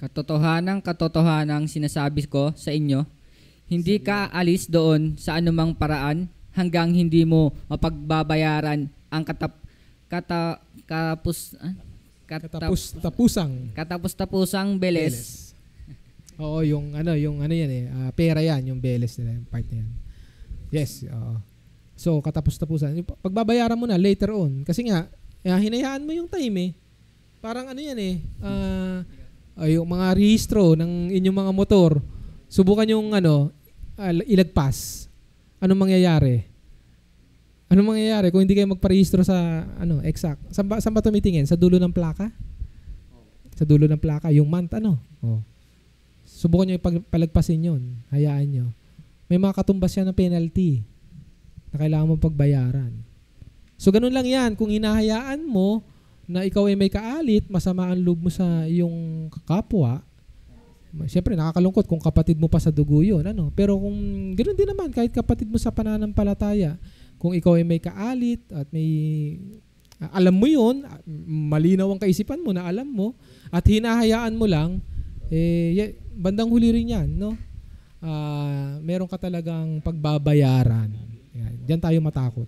Katotohanang sinasabi ko sa inyo, hindi ka alis doon sa anumang paraan hanggang hindi mo mapagbabayaran ang katapus-tapusang beles. Oo, yung yan pera yan, yung beles nila, yung part na yan. Yes, oo. So, katapus-tapusan. Pagbabayaran mo na later on. Kasi nga, hinayaan mo yung time eh. Parang yung mga rehistro ng inyong mga motor, subukan yung ilagpas. Anong mangyayari? Anong mangyayari kung hindi kayo magparehistro sa exact? Saan ba tumitingin? Sa dulo ng plaka? Sa dulo ng plaka, yung month Subukan nyo palagpasin yun. Hayaan nyo. May mga katumbas yan na penalty na kailangan mong pagbayaran. So ganun lang yan. Kung hinahayaan mo na ikaw ay may kaalit, masama ang loob mo sa iyong kapwa, siyempre nakakalungkot kung kapatid mo pa sa dugo yun. Pero kung ganoon din naman, kahit kapatid mo sa pananampalataya, kung ikaw ay may kaalit at may alam mo yun, malinaw ang kaisipan mo na alam mo, at hinahayaan mo lang, bandang huli rin yan, meron ka talagang pagbabayaran. Diyan tayo matakot.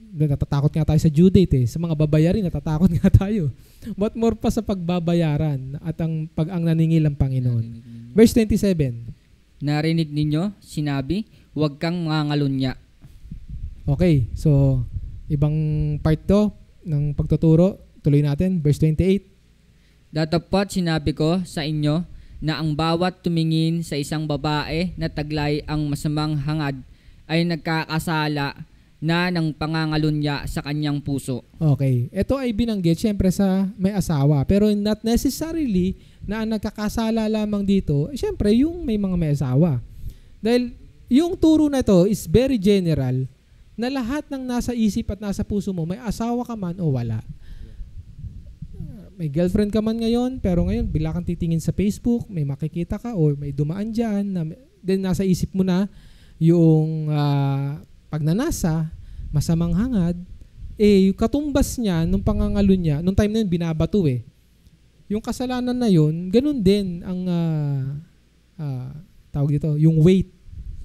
Natatakot nga tayo sa due date sa mga babayarin, natatakot nga tayo. What more pa sa pagbabayaran at ang naningil ang Panginoon. Verse 27. Narinig ninyo, sinabi, huwag kang mangalunya. Okay, so ibang part to ng pagtuturo. Tuloy natin, verse 28. Datapwat sinabi ko sa inyo na ang bawat tumingin sa isang babae na taglay ang masamang hangad ay nagkakasala na ng pangangalunya sa kanyang puso. Okay. Ito ay binanggit siyempre sa may asawa. Pero not necessarily na ang nagkakasala lamang dito, siyempre yung may mga may asawa. Dahil yung turo na ito is very general na lahat ng nasa isip at nasa puso mo, may asawa ka man o wala. May girlfriend ka man ngayon, pero ngayon bigla kang titingin sa Facebook, may makikita ka o may dumaan dyan, then nasa isip mo na yung pagnanasa, masamang hangad, yung katumbas niya, nung pangangalo niya, nung time na yun, binabato Yung kasalanan na yun, ganun din ang, tawag dito, yung weight,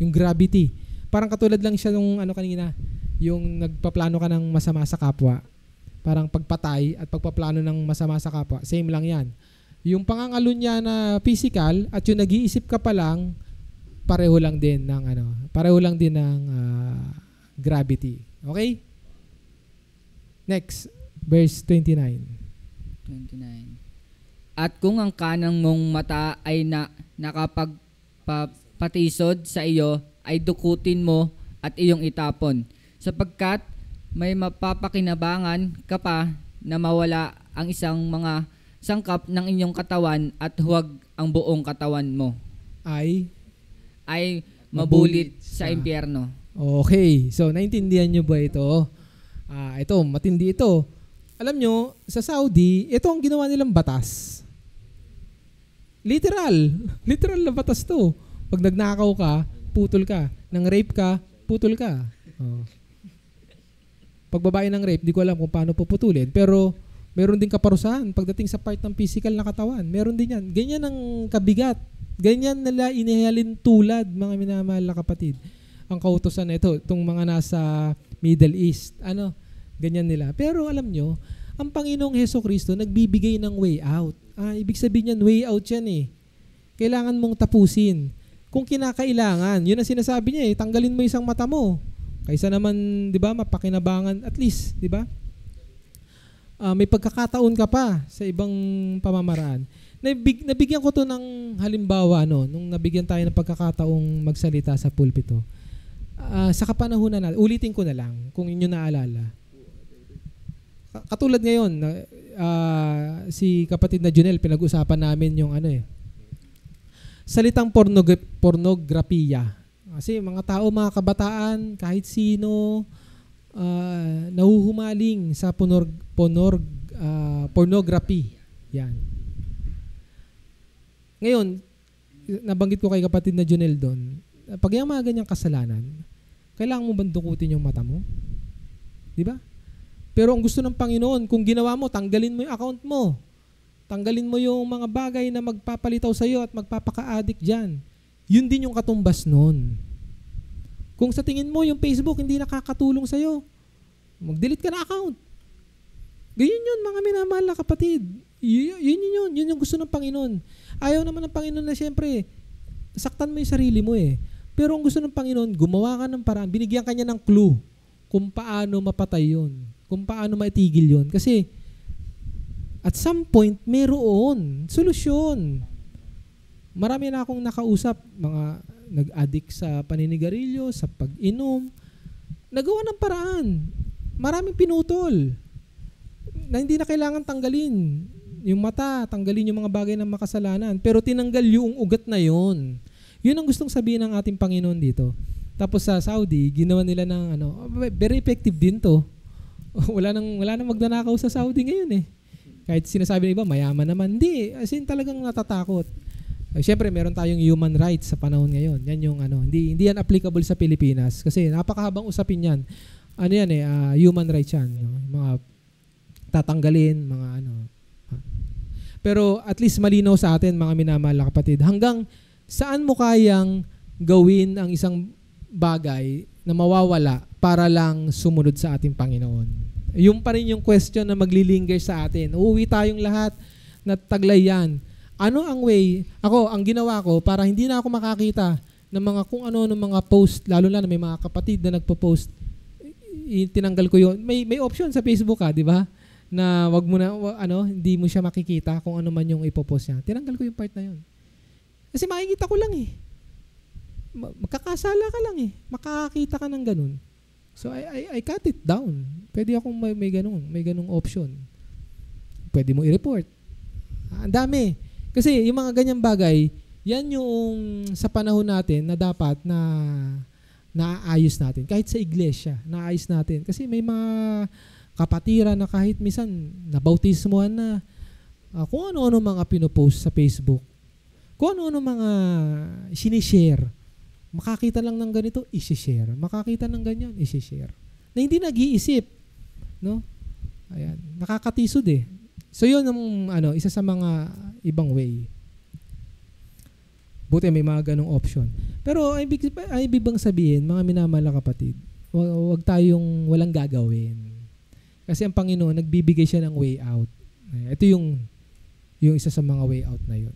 yung gravity. Parang katulad lang siya nung kanina, yung nagpaplano ka ng masama sa kapwa. Parang pagpatay at pagpaplano ng masama sa kapwa, same lang yan. Yung pangangalo niya na physical at yung nag-iisip ka pa lang, pareho lang din ng gravity. Okay? Next, verse 29. At kung ang kanang mong mata ay nakapagpatisod sa iyo, ay dukutin mo at iyong itapon. Sapagkat may mapapakinabangan ka pa na mawala ang isang mga sangkap ng inyong katawan at huwag ang buong katawan mo Ay, ay mabulit sa impyerno. okay. So, naintindihan nyo ba ito? Ito, matindi ito. Alam nyo, sa Saudi, ito ang ginawa nilang batas. Literal. Literal na batas to. Pag nagnakaw ka, putol ka. Nang rape ka, putol ka. Oh. Pag babae ng rape, di ko alam kung paano puputulin. Pero, meron din kaparusahan pagdating sa part ng physical na katawan. Meron din yan. Ganyan ang kabigat. Ganyan nila inihalin tulad, mga minamahal na kapatid. Ang kautusan na ito, itong mga nasa Middle East. Ganyan nila. Pero alam nyo, ang Panginoong Hesukristo nagbibigay ng way out. Ibig sabihin yan, way out yan eh. Kailangan mong tapusin. Kung kinakailangan, yun ang sinasabi niya eh, tanggalin mo isang mata mo. Kaysa naman, di ba, mapakinabangan, at least, di ba? May pagkakataon ka pa sa ibang pamamaraan. Nabigyan ko to ng halimbawa, nung nabigyan tayo ng pagkakataong magsalita sa pulpito. Sa kapanahunan natin, ulitin ko na lang kung inyo naalala. Katulad ngayon, si kapatid na Junel, pinag-usapan namin yung salitang pornografiya. Kasi mga tao, mga kabataan, kahit sino, nahuhumaling sa pornography. Yan. Ngayon, nabanggit ko kay kapatid na Junel doon, pag yung mga ganyang kasalanan, kailangan mo bandukutin yung mata mo? Di ba? Pero ang gusto ng Panginoon, kung ginawa mo, tanggalin mo yung account mo. Tanggalin mo yung mga bagay na magpapalitaw sa iyo at magpapaka-addict dyan. Yun din yung katumbas nun. Kung sa tingin mo, yung Facebook hindi nakakatulong sa iyo, mag-delete ka na account. Ganyan yun, mga minamahal na kapatid. Yun yung gusto ng Panginoon. Ayaw naman ng Panginoon na siyempre, saktan mo yung sarili mo eh. Pero ang gusto ng Panginoon, gumawa ka ng paraan. Binigyan ka niya ng clue kung paano mapatay yun. Kung paano maitigil yun. Kasi, at some point, meron solusyon. Marami na akong nakausap, mga nag-addict sa paninigarilyo, sa pag-inom. Nagawa ng paraan. Maraming pinutol. Na hindi na kailangan tanggalin. Yung mata, tanggalin yung mga bagay ng makasalanan. Pero tinanggal yung ugat na yun. Yun ang gustong sabihin ng ating Panginoon dito. Tapos sa Saudi, ginawa nila ng very effective din to. Wala nang magnanakaw sa Saudi ngayon eh. Kahit sinasabi ng iba, mayaman naman. Hindi, as in talagang natatakot. Siyempre, meron tayong human rights sa panahon ngayon. Yan yung hindi yan applicable sa Pilipinas. Kasi napakahabang usapin yan. Human rights yan. Mga tatanggalin, mga Pero at least malinaw sa atin, mga minamahal na kapatid, hanggang saan mo kayang gawin ang isang bagay na mawawala para lang sumunod sa ating Panginoon. Yung pa rin yung question na maglilinger sa atin. Uuwi tayong lahat na taglay yan. Ano ang way? Ako, ang ginawa ko para hindi na ako makakita ng mga kung ano ng mga post, lalo na may mga kapatid na nagpo-post, tinanggal ko yun. May option sa Facebook di ba? Na wag mo na, hindi mo siya makikita kung ano man yung ipopost niya. Tinanggal ko yung part na yun. Kasi makikita ko lang eh. Magkakasala ka lang eh. Makakakita ka ng ganun. So I cut it down. Pwede akong may ganung option. Pwede mo i-report. Ang dami. Kasi yung mga ganyang bagay, yan yung sa panahon natin na dapat na naayos natin. Kahit sa iglesia, naayos natin. Kasi may mga kapatiran na kahit minsan nabautismuhan na kung ano-ano mga pinopost sa Facebook. Kung ano-ano mga sinishare. Makakita lang ng ganito, isi-share. Makakita ng ganyan, isi-share. Na hindi nag-iisip. No? Ayan. Nakakatisod eh. So yun ang isa sa mga ibang way. Buti may mga ganong option. Pero ay ibig bang sabihin, mga minamahal na kapatid, wag tayong walang gagawin. Kasi ang Panginoon, nagbibigay siya ng way out. Ito yung isa sa mga way out na yun.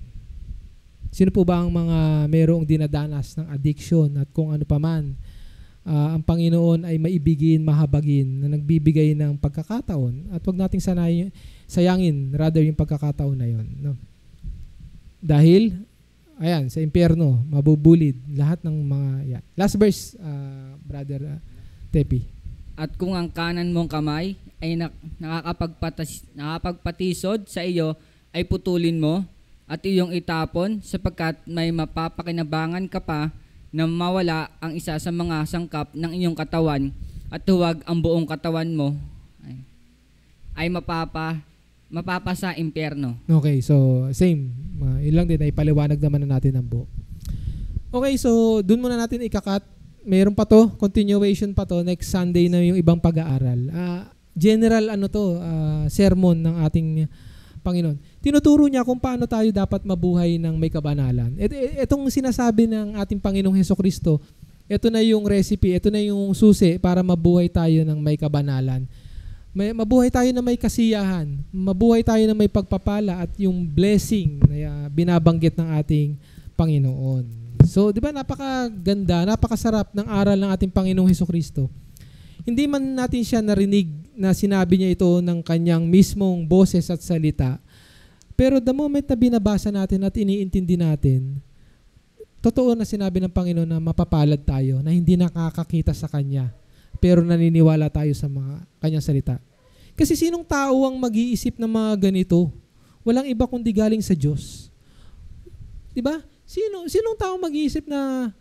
Sino po ba ang mga merong dinadanas ng addiction at kung ano pa man, ang Panginoon ay maibigin, mahabagin na nagbibigay ng pagkakataon at wag nating sayangin rather yung pagkakataon na yun. No? Dahil, ayan, sa impyerno, mabubulid lahat ng mga, yan. Last verse, Brother Tepi. At kung ang kanan mong kamay ay nakakapagpatisod sa iyo ay putulin mo at iyong itapon sapagkat may mapapakinabangan ka pa na mawala ang isa sa mga sangkap ng iyong katawan at huwag ang buong katawan mo ay mapapa sa impyerno. Okay, so same. Yun lang din, ay paliwanag naman na natin ang buo. Okay, so dun muna natin ikakat. Meron pa to, continuation pa to. Next Sunday na yung ibang pag-aaral. General sermon ng ating Panginoon. Tinuturo niya kung paano tayo dapat mabuhay ng may kabanalan. Itong sinasabi ng ating Panginoong Hesukristo, ito na yung recipe, ito na yung susi para mabuhay tayo ng may kabanalan. Mabuhay tayo na may kasiyahan, mabuhay tayo na may pagpapala at yung blessing na binabanggit ng ating Panginoon. So, di ba napakaganda, napakasarap ng aral ng ating Panginoong Hesukristo. Hindi man natin siya narinig na sinabi niya ito ng kanyang mismong boses at salita. Pero the moment na binabasa natin at iniintindi natin, totoo na sinabi ng Panginoon na mapapalad tayo, na hindi nakakakita sa Kanya, pero naniniwala tayo sa mga Kanyang salita. Kasi sinong tao ang mag-iisip ng mga ganito? Walang iba kundi galing sa Diyos. Diba? Sinong tao mag-iisip na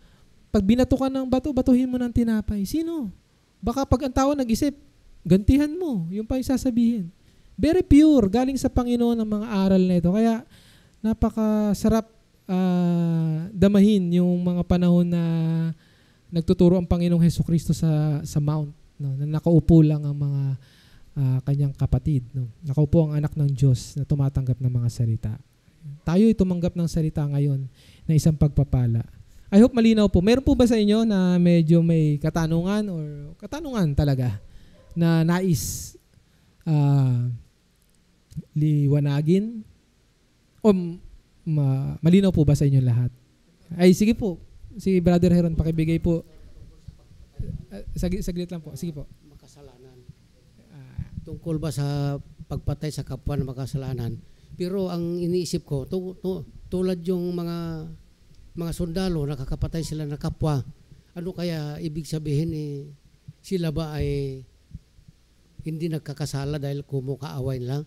pag binato ka ng bato, batuhin mo ng tinapay? Sino? Baka pag ang tao nag-isip, gantihan mo. Yung pa yung sasabihin. Very pure. Galing sa Panginoon ang mga aral na ito. Kaya napakasarap damahin yung mga panahon na nagtuturo ang Panginoong Hesukristo sa Mount. No? Na nakaupo lang ang mga kanyang kapatid. No? Nakaupo ang anak ng Diyos na tumatanggap ng mga salita. Tayo'y tumanggap ng salita ngayon na isang pagpapala. I hope malinaw po. Meron po ba sa inyo na medyo may katanungan or katanungan talaga na nais liwanagin? O malinaw po ba sa inyo lahat? Ay, sige po. Si Brother Heron, pakibigay po. Saglit lang po. Sige po. Makasalanan. Tungkol ba sa pagpatay sa kapwa na makasalanan? Pero ang iniisip ko, tulad yung mga sundalo, nakakapatay sila ng kapwa. Ano kaya ibig sabihin sila ba ay hindi nagkakasala dahil kumukaaway lang?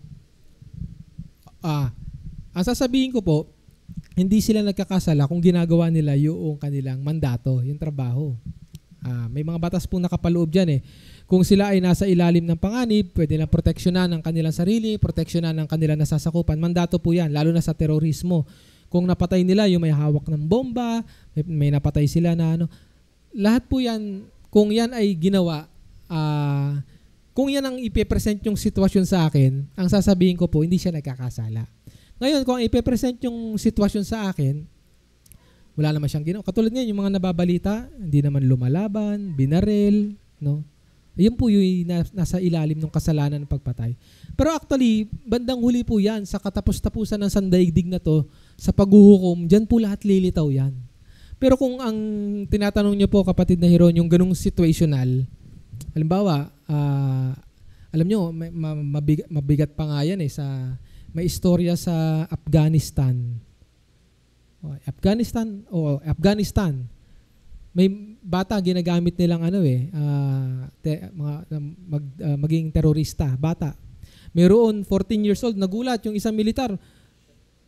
Ang sasabihin ko po, hindi sila nagkakasala kung ginagawa nila yung kanilang mandato, yung trabaho. May mga batas pong nakapaloob dyan Kung sila ay nasa ilalim ng panganib, pwede lang proteksyonan ng kanilang sarili, proteksyonan ng kanilang nasasakupan. Mandato po yan, lalo na sa terorismo. Kung napatay nila yung may hawak ng bomba, may napatay sila na lahat po yan, kung yan ay ginawa, kung yan ang ipepresent yung sitwasyon sa akin, ang sasabihin ko po, hindi siya nagkakasala. Ngayon, kung ipepresent yung sitwasyon sa akin, wala naman siyang ginawa. Katulad ngayon, yung mga nababalita, hindi naman lumalaban, binaril, no? Ayun po yung nasa ilalim ng kasalanan ng pagpatay. Pero actually, bandang huli po yan, sa katapos-tapusan ng sandaigdig na to, sa paghuhukom, dyan po lahat lilitaw yan. Pero kung ang tinatanong niyo po, kapatid na Heron, yung ganung situational, halimbawa, alam nyo, mabigat pa nga yan may istorya sa Afghanistan. Afghanistan. May bata ginagamit nilang maging terorista, bata. Mayroon 14 years old, nagulat yung isang militar.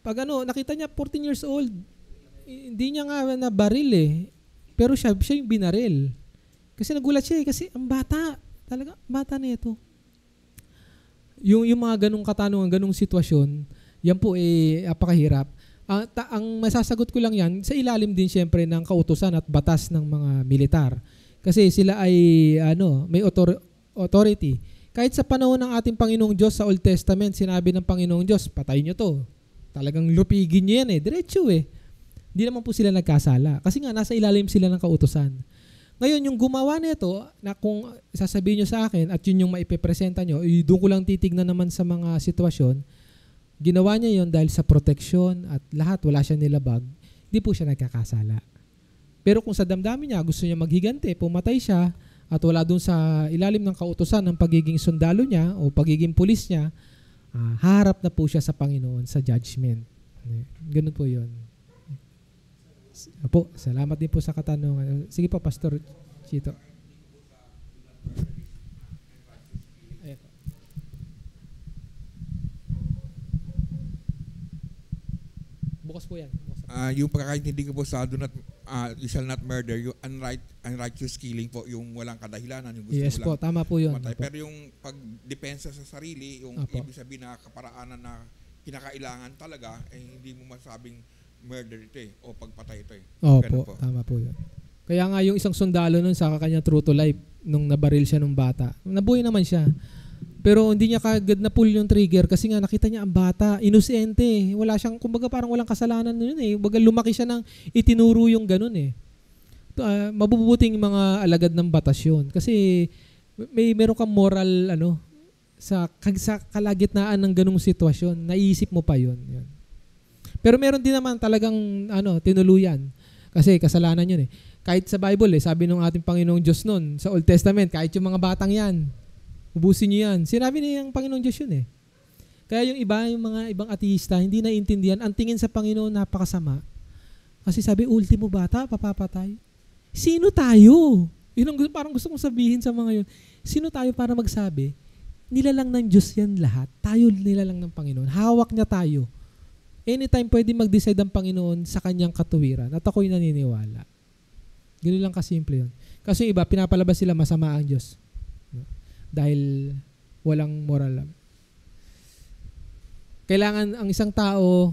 Pag nakita niya 14 years old, hindi niya nga nabaril pero siya yung binaril. Kasi nagulat siya kasi ang bata, talaga bata nito. Yung mga ganung katanungan, ganung sitwasyon, yan po apakahirap. Ang masasagot ko lang yan, sa ilalim din siyempre ng kautusan at batas ng mga militar. Kasi sila ay may authority. Kahit sa panahon ng ating Panginoong Diyos sa Old Testament, sinabi ng Panginoong Diyos, patayin nyo to. Talagang lupigin nyo yan diretso Hindi naman po sila nagkasala. Kasi nga, nasa ilalim sila ng kautusan. Ngayon, yung gumawa nito, na kung sasabihin nyo sa akin at yun yung maipepresenta nyo, doon ko lang titignan naman sa mga sitwasyon, ginawa niya yon dahil sa proteksyon at lahat, wala siya nilabag, hindi po siya nagkakasala. Pero kung sa damdamin niya, gusto niya maghigante, pumatay siya, at wala dun sa ilalim ng kautusan ng pagiging sundalo niya o pagiging pulis niya, haharap na po siya sa Panginoon sa judgment. Ganun po yun. Po, salamat din po sa katanungan. Sige po, Pastor Chito. bukas po yan. Yung pagkakaintindi ko po sa do not, you shall not murder, yung unrighteous killing po, yung walang kadahilanan, yung gusto Yes mo po, lang tama po yun. matay. Opo. Pero yung pagdepensa sa sarili, yung Opo. ibig sabihin na kaparaanan na kinakailangan talaga, hindi mo masabing murder ito o pagpatay ito Ganun Opo, tama po yun. Kaya nga yung isang sundalo nun sa kanya true to life, nung nabaril siya nung bata, nabuhay naman siya. Pero hindi niya kagad na pull yung trigger kasi nga nakita niya ang bata, inosente. Wala siyang, kumbaga parang walang kasalanan nun eh. Kumbaga lumaki siya ng itinuro yung ganun eh. Mabubuting mga alagad ng batas yun. Kasi meron kang moral sa kalagitnaan ng ganung sitwasyon. Naisip mo pa yun. Pero meron din naman talagang tinuluyan. Kasi kasalanan yun eh. Kahit sa Bible sabi ng ating Panginoong Diyos nun, sa Old Testament, kahit yung mga batang yan, ubusin niyo yan. Sinabi niya yung Panginoong Diyos yun eh. Kaya yung mga ibang ateista, hindi naiintindihan. Ang tingin sa Panginoon, napakasama. Kasi sabi, ultimo bata, papapatay. Sino tayo? Yun ang parang gusto kong sabihin sa mga yun. Sino tayo para magsabi? Nilalang ng Diyos yan lahat. Tayo nilalang ng Panginoon. Hawak niya tayo. Anytime pwede mag-decide ang Panginoon sa kanyang katuwiran. At ako'y naniniwala. Ganoon lang kasimple yun. Kasi yung iba, pinapalabas sila masama ang Diyos. Dahil walang moral. Kailangan ang isang tao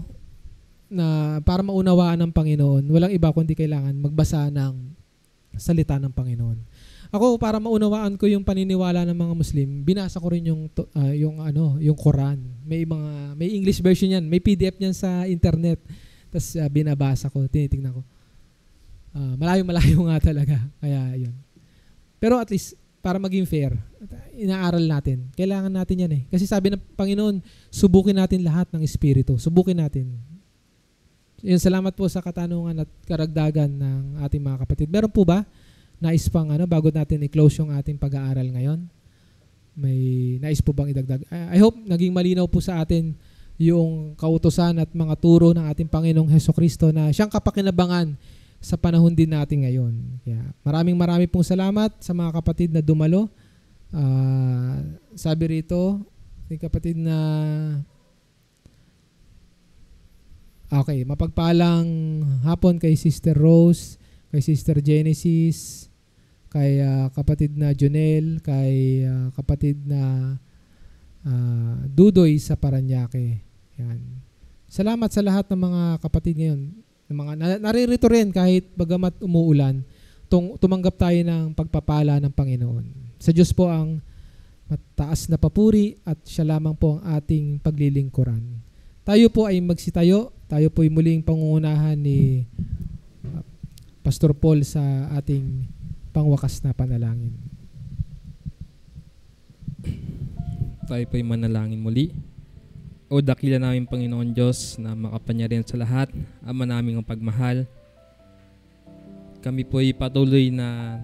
na para maunawaan ng Panginoon, walang iba kundi kailangan magbasa ng salita ng Panginoon. Ako, para maunawaan ko yung paniniwala ng mga Muslim, binasa ko rin yung Quran. May English version yan, may PDF niyan sa internet. Tapos binabasa ko, tinitingnan ko. Malayo-malayo nga talaga. Kaya yun. Pero at least para maging fair, inaaral natin. Kailangan natin yan eh. Kasi sabi ng Panginoon, subukin natin lahat ng Espiritu. Subukin natin. Yun, salamat po sa katanungan at karagdagan ng ating mga kapatid. Meron po ba nais pang bago natin i-close yung ating pag-aaral ngayon? May nais po bang idagdag? I hope naging malinaw po sa atin yung kautusan at mga turo ng ating Panginoong Hesukristo na siyang kapakinabangan sa panahon din natin ngayon. Kaya maraming pong salamat sa mga kapatid na dumalo. Sabi rito, yung kapatid na mapagpalang hapon kay Sister Rose, kay Sister Genesis, kay kapatid na Jonel, kay kapatid na Dudoy sa Paranaque. Yan. Salamat sa lahat ng mga kapatid ngayon. Mga naririto rin kahit bagamat umuulan, tumanggap tayo ng pagpapala ng Panginoon. Sa Diyos po ang mataas na papuri at siya lamang po ang ating paglilingkuran. Tayo po ay magsitayo, tayo po ay muling pangungunahan ni Pastor Paul sa ating pangwakas na panalangin. Tayo po ay manalangin muli. O dakila namin Panginoon Diyos na makapangyarihan sa lahat, Ama naming ang pagmahal. Kami po ay patuloy na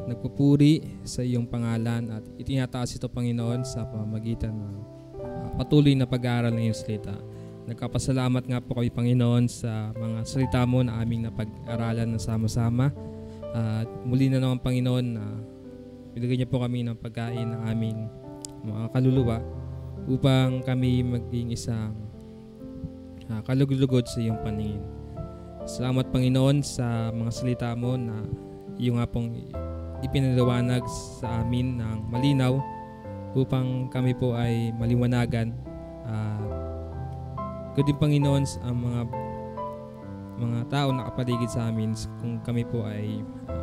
nagpupuri sa iyong pangalan at itinataas ito Panginoon sa pamamagitan ng patuloy na pag-aaral ng iyong salita. Nagkapasalamat nga po kami Panginoon sa mga salita mo na aming napag-aralan na sama-sama. At muli na naman Panginoon na binigyan niyo po kami ng pagkain ng aming mga kaluluwa upang kami maging isang kalugod-lugod sa iyong paningin. Salamat Panginoon sa mga salita mo na iyo nga pong ipinaliwanag sa amin ng malinaw upang kami po ay maliwanagan. Kundi Panginoon ang mga tao na kapaligid sa amin kung kami po ay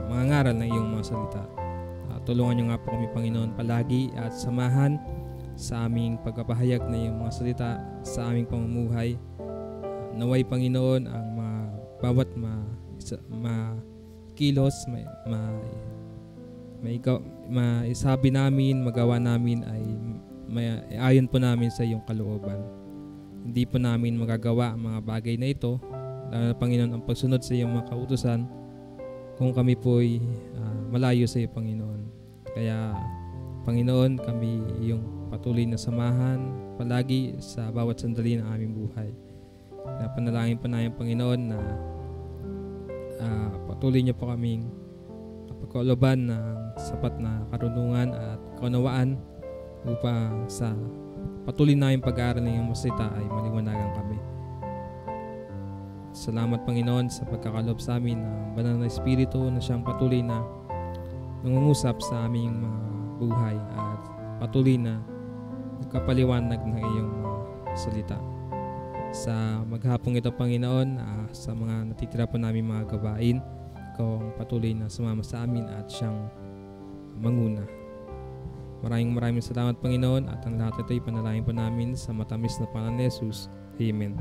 mangangaral ng iyong mga salita. Tulungan niyo nga po kami Panginoon palagi at samahan sa aming pagpapahayag na iyong mga salita sa aming pamumuhay. Naway Panginoon ang bawat kilos maisabi namin, magawa namin ay ayon po namin sa iyong kalooban. Hindi po namin magagawa ang mga bagay na ito, Panginoon, ang pagsunod sa iyong mga kautusan kung kami po ay malayo sa iyo, Panginoon. Kaya, Panginoon, kami iyong patuloy na samahan palagi sa bawat sandali ng aming buhay. Kaya panalangin po namin, Panginoon, na patuloy niyo po kaming pagkaulaban ng sapat na karunungan at kaunawaan upang sa patuloy namin pag-aaral ng iyong masalita ay maliwanagan kami. salamat Panginoon sa pagkakalob sa amin ng banal na Espiritu na siyang patuloy na nangungusap sa aming mga buhay at patuloy na nagkapaliwanag ng iyong salita. Sa maghapong ito Panginoon, sa mga natitira po namin mga gawain, ikaw ang patuloy na sumama sa amin at siyang manguna. Maraming salamat Panginoon, at ang lahat ito ay panalangin po namin sa matamis na pangalan ni Jesus. Amen.